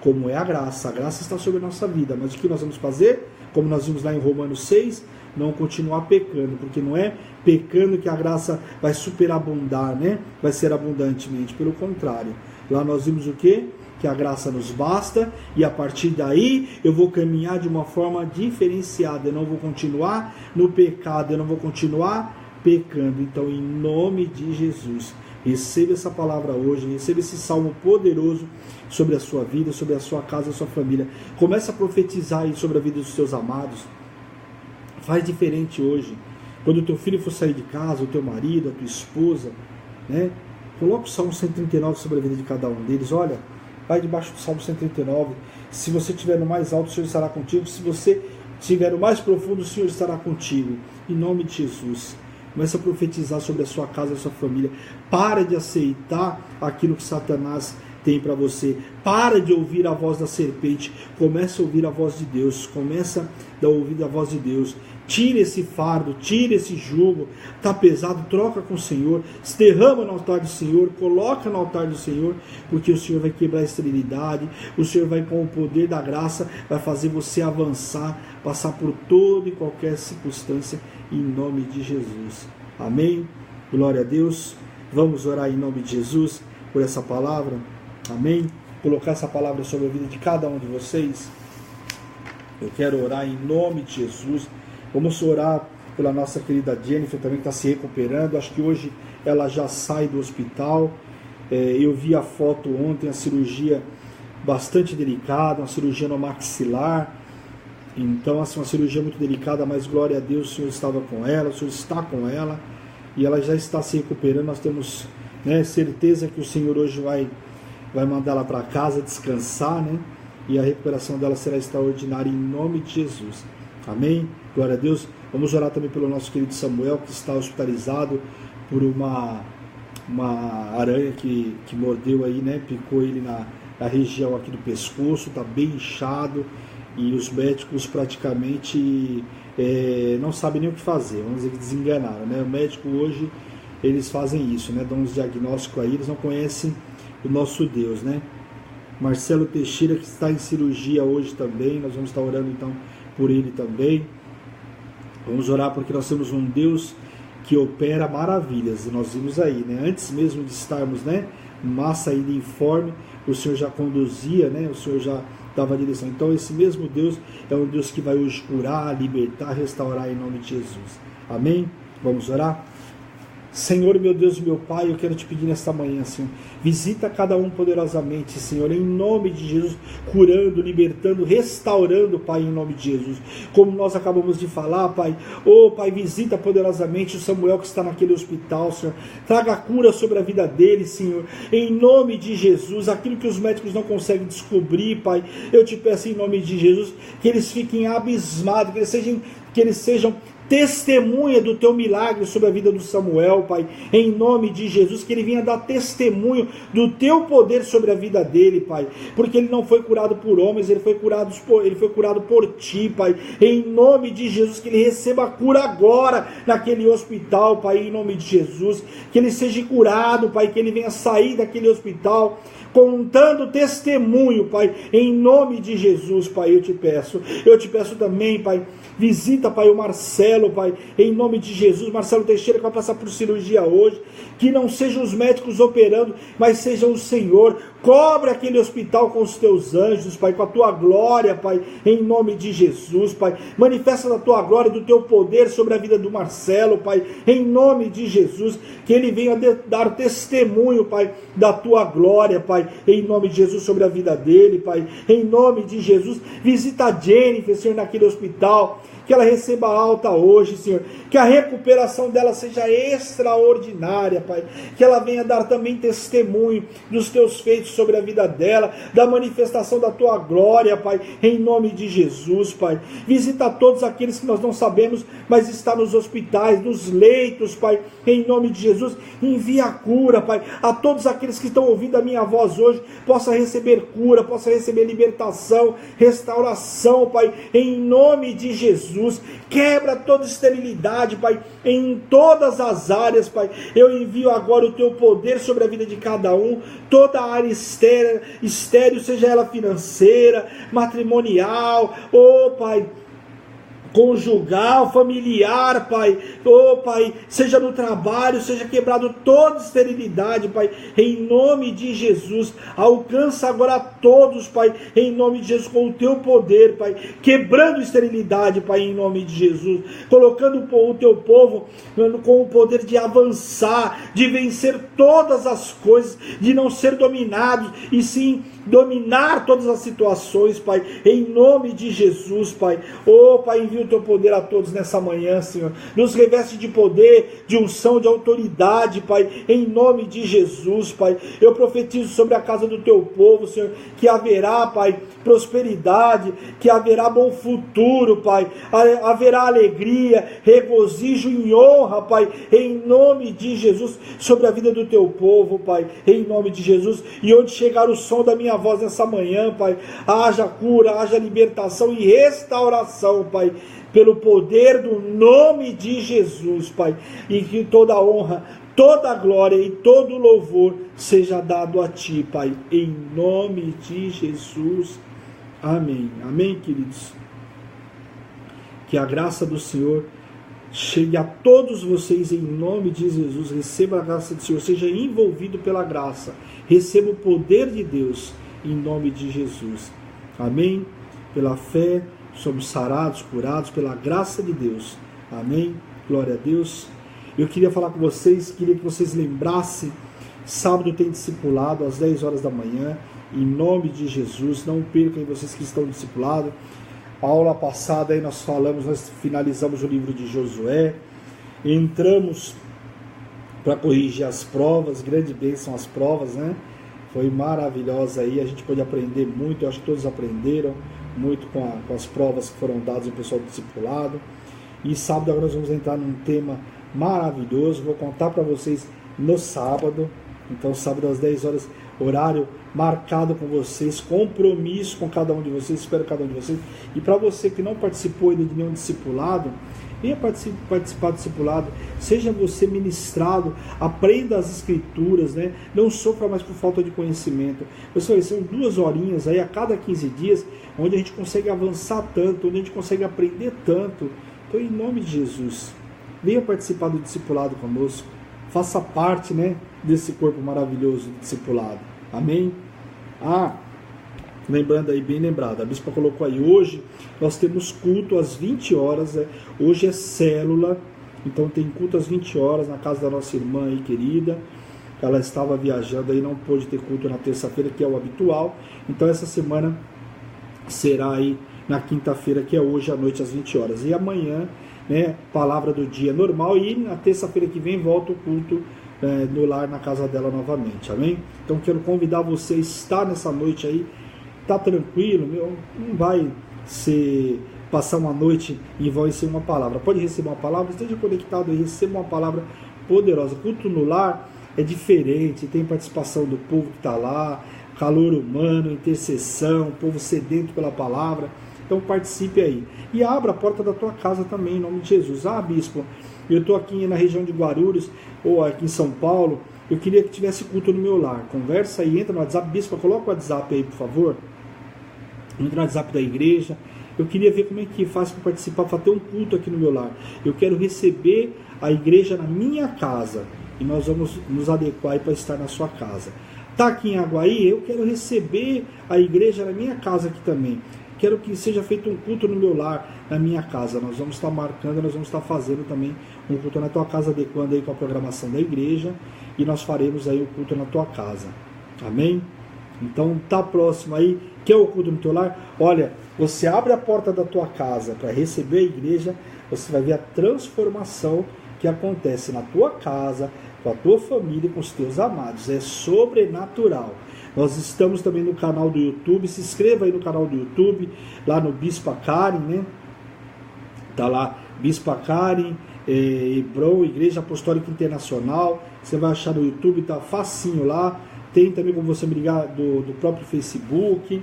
Como é a graça está sobre a nossa vida, mas o que nós vamos fazer? Como nós vimos lá em Romanos 6, não continuar pecando, porque não é pecando que a graça vai superabundar, né? Vai ser abundantemente, pelo contrário. Lá nós vimos o quê? Que a graça nos basta, e a partir daí eu vou caminhar de uma forma diferenciada, eu não vou continuar no pecado, eu não vou continuar pecando. Então, em nome de Jesus, receba essa palavra hoje, receba esse salmo poderoso sobre a sua vida, sobre a sua casa, a sua família. Comece a profetizar aí sobre a vida dos seus amados. Faz diferente hoje. Quando o teu filho for sair de casa, o teu marido, a tua esposa, né? Coloca o Salmo 139 sobre a vida de cada um deles. Olha, vai debaixo do Salmo 139. Se você estiver no mais alto, o Senhor estará contigo. Se você estiver no mais profundo, o Senhor estará contigo. Em nome de Jesus. Comece a profetizar sobre a sua casa, a sua família. Para de aceitar aquilo que Satanás tem para você. Para de ouvir a voz da serpente. Comece a ouvir a voz de Deus. Começa a ouvir a voz de Deus. Tira esse fardo, tira esse jugo. Está pesado, troca com o Senhor. Se derrama no altar do Senhor. Coloca no altar do Senhor. Porque o Senhor vai quebrar a esterilidade. O Senhor vai, com o poder da graça, vai fazer você avançar, passar por toda e qualquer circunstância, em nome de Jesus. Amém? Glória a Deus. Vamos orar em nome de Jesus por essa palavra. Amém? Colocar essa palavra sobre a vida de cada um de vocês. Eu quero orar em nome de Jesus. Vamos orar pela nossa querida Jennifer também, que está se recuperando. Acho que hoje ela já sai do hospital. Eu vi a foto ontem, a cirurgia bastante delicada, uma cirurgia no maxilar. Então, assim, uma cirurgia muito delicada, mas glória a Deus, o Senhor estava com ela, o Senhor está com ela, e ela já está se recuperando. Nós temos, né, certeza que o Senhor hoje vai mandar ela para casa descansar, né? E a recuperação dela será extraordinária em nome de Jesus. Amém? Glória a Deus. Vamos orar também pelo nosso querido Samuel, que está hospitalizado por uma aranha que mordeu aí, né? Picou ele na região aqui do pescoço, está bem inchado, e os médicos praticamente não sabem nem o que fazer. Vamos dizer que desenganaram, né? O médico hoje, eles fazem isso, né? Dão uns diagnósticos aí, eles não conhecem o nosso Deus, né? Marcelo Teixeira, que está em cirurgia hoje também, nós vamos estar orando então por ele também. Vamos orar porque nós temos um Deus que opera maravilhas, e nós vimos aí, né? Antes mesmo de estarmos, né, massa ainda informe, o Senhor já conduzia, né? O Senhor já dava a direção. Então esse mesmo Deus é um Deus que vai hoje curar, libertar, restaurar em nome de Jesus. Amém? Vamos orar? Senhor, meu Deus e meu Pai, eu quero te pedir nesta manhã, Senhor, visita cada um poderosamente, Senhor, em nome de Jesus, curando, libertando, restaurando, Pai, em nome de Jesus, como nós acabamos de falar, Pai. Pai, visita poderosamente o Samuel que está naquele hospital, Senhor, traga cura sobre a vida dele, Senhor, em nome de Jesus. Aquilo que os médicos não conseguem descobrir, Pai, eu te peço em nome de Jesus, que eles fiquem abismados, que eles sejam testemunha do teu milagre sobre a vida do Samuel, Pai, em nome de Jesus, que ele venha dar testemunho do teu poder sobre a vida dele, Pai, porque ele não foi curado por homens, ele foi curado por ti, Pai, em nome de Jesus, que ele receba a cura agora naquele hospital, Pai, em nome de Jesus, que ele seja curado, Pai, que ele venha sair daquele hospital contando testemunho, Pai, em nome de Jesus, Pai, eu te peço também, Pai, visita, Pai, o Marcelo, Pai, em nome de Jesus, Marcelo Teixeira, que vai passar por cirurgia hoje, que não sejam os médicos operando, mas seja o Senhor. Cobre aquele hospital com os teus anjos, Pai, com a tua glória, Pai, em nome de Jesus, Pai. Manifesta a tua glória, do teu poder sobre a vida do Marcelo, Pai, em nome de Jesus, que ele venha dar testemunho, Pai, da tua glória, Pai, Pai, em nome de Jesus, sobre a vida dele, Pai, em nome de Jesus. Visita a Jennifer, Senhor, naquele hospital, que ela receba alta hoje, Senhor, que a recuperação dela seja extraordinária, Pai, que ela venha dar também testemunho dos teus feitos sobre a vida dela, da manifestação da tua glória, Pai, em nome de Jesus, Pai. Visita todos aqueles que nós não sabemos, mas está nos hospitais, nos leitos, Pai, em nome de Jesus. Envia a cura, Pai, a todos aqueles que estão ouvindo a minha voz hoje, possa receber cura, possa receber libertação, restauração, Pai, em nome de Jesus. Quebra toda esterilidade, Pai, em todas as áreas, Pai. Eu envio agora o teu poder sobre a vida de cada um, toda a área estéril, seja ela financeira, matrimonial, Pai, conjugal, familiar, Pai, Pai, seja no trabalho, seja quebrado toda esterilidade, Pai, em nome de Jesus. Alcança agora a todos, Pai, em nome de Jesus, com o teu poder, Pai, quebrando esterilidade, Pai, em nome de Jesus, colocando o teu povo com o poder de avançar, de vencer todas as coisas, de não ser dominados, e sim dominar todas as situações, Pai, em nome de Jesus, Pai. Pai, envia o teu poder a todos nessa manhã, Senhor. Nos reveste de poder, de unção, de autoridade, Pai, em nome de Jesus, Pai. Eu profetizo sobre a casa do teu povo, Senhor, que haverá, Pai, prosperidade, que haverá bom futuro, Pai, haverá alegria, regozijo e honra, Pai, em nome de Jesus, sobre a vida do teu povo, Pai, em nome de Jesus. E onde chegar o som da minha voz nessa manhã, Pai, haja cura, haja libertação e restauração, Pai, pelo poder do nome de Jesus, Pai, e que toda honra, toda glória e todo louvor seja dado a Ti, Pai, em nome de Jesus. Amém. Amém, queridos. Que a graça do Senhor chegue a todos vocês em nome de Jesus. Receba a graça do Senhor, seja envolvido pela graça, receba o poder de Deus em nome de Jesus. Amém. Pela fé somos sarados, curados pela graça de Deus. Amém. Glória a Deus. Eu queria falar com vocês, queria que vocês lembrassem, sábado tem discipulado às 10 horas da manhã, em nome de Jesus. Não percam vocês que estão discipulados. A aula passada aí nós finalizamos o livro de Josué, entramos para corrigir as provas, grande bênção as provas, né? Foi maravilhosa aí, a gente pôde aprender muito, eu acho que todos aprenderam muito com as provas que foram dadas ao pessoal do discipulado. E sábado agora nós vamos entrar num tema maravilhoso, vou contar para vocês no sábado. Então sábado às 10 horas, horário marcado com vocês, compromisso com cada um de vocês, espero cada um de vocês. E para você que não participou ainda de nenhum discipulado, venha participar do discipulado, seja você ministrado, aprenda as escrituras, né? Não sofra mais por falta de conhecimento. Pessoal, são 2 horinhas aí a cada 15 dias, onde a gente consegue avançar tanto, onde a gente consegue aprender tanto. Então, em nome de Jesus, venha participar do discipulado conosco, faça parte, né, desse corpo maravilhoso do discipulado. Amém? Lembrando aí, bem lembrado, a bispa colocou aí, hoje nós temos culto às 20 horas, hoje é célula, então tem culto às 20 horas na casa da nossa irmã aí querida, ela estava viajando aí, não pôde ter culto na terça-feira, que é o habitual, então essa semana será aí na quinta-feira, que é hoje à noite às 20 horas, e amanhã, né, palavra do dia normal, e na terça-feira que vem volta o culto no lar, na casa dela novamente, amém? Então quero convidar você a estar nessa noite aí, tá tranquilo, não vai passar uma noite e vai ser uma palavra, pode receber uma palavra, esteja conectado e receba uma palavra poderosa. Culto no lar é diferente, tem participação do povo que está lá, calor humano, intercessão, povo sedento pela palavra, então participe aí, e abra a porta da tua casa também, em nome de Jesus. Bispo, eu estou aqui na região de Guarulhos, ou aqui em São Paulo, eu queria que tivesse culto no meu lar. Conversa aí, entra no WhatsApp, bispo, coloca o WhatsApp aí, por favor. Entra no WhatsApp da igreja. Eu queria ver como é que faz para participar, para ter um culto aqui no meu lar. Eu quero receber a igreja na minha casa, e nós vamos nos adequar para estar na sua casa. Está aqui em Aguaí, eu quero receber a igreja na minha casa aqui também. Quero que seja feito um culto no meu lar, na minha casa. Nós vamos estar marcando, nós vamos estar fazendo também um culto na tua casa, adequando aí com a programação da igreja, e nós faremos aí o culto na tua casa. Amém? Então tá próximo aí, quer o culto no teu lar? Olha, você abre a porta da tua casa para receber a igreja, você vai ver a transformação que acontece na tua casa, com a tua família, com os teus amados. É sobrenatural. Nós estamos também no canal do YouTube, se inscreva aí no canal do YouTube, lá no Bispa Karen, né? Tá lá, Bispa Karen, Hebron, Igreja Apostólica Internacional. Você vai achar no YouTube, tá facinho lá. Tem também como você me ligar do próprio Facebook.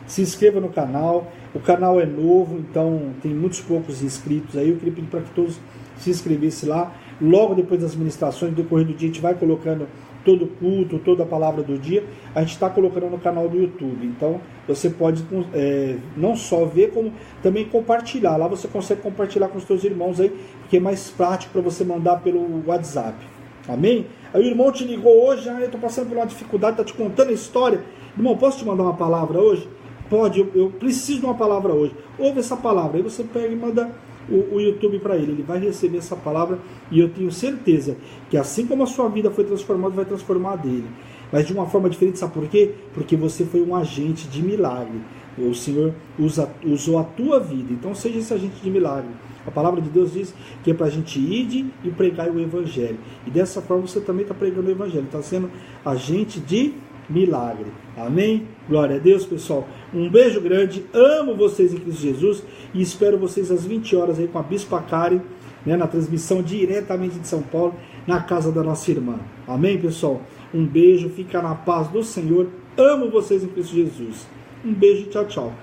Se inscreva no canal. O canal é novo, então tem muitos poucos inscritos aí. Eu queria pedir para que todos se inscrevessem lá. Logo depois das ministrações, do decorrer do dia, a gente vai colocando todo o culto, toda a palavra do dia. A gente está colocando no canal do YouTube. Então você pode não só ver, como também compartilhar. Lá você consegue compartilhar com os seus irmãos aí, porque é mais prático para você mandar pelo WhatsApp. Amém? Aí o irmão te ligou hoje, eu estou passando por uma dificuldade, está te contando a história. Irmão, posso te mandar uma palavra hoje? Pode, eu preciso de uma palavra hoje. Ouve essa palavra, aí você pega e manda o YouTube para ele vai receber essa palavra, e eu tenho certeza que assim como a sua vida foi transformada, vai transformar a dele, mas de uma forma diferente. Sabe por quê? Porque você foi um agente de milagre. O Senhor usou a tua vida, então seja esse agente de milagre. A palavra de Deus diz que é para a gente ir e pregar o Evangelho, e dessa forma você também está pregando o Evangelho, está sendo agente de milagre. Amém? Glória a Deus, pessoal. Um beijo grande, amo vocês em Cristo Jesus, e espero vocês às 20 horas aí com a Bispa Karen, né, na transmissão diretamente de São Paulo, na casa da nossa irmã. Amém, pessoal? Um beijo, fica na paz do Senhor, amo vocês em Cristo Jesus. Um beijo e tchau, tchau.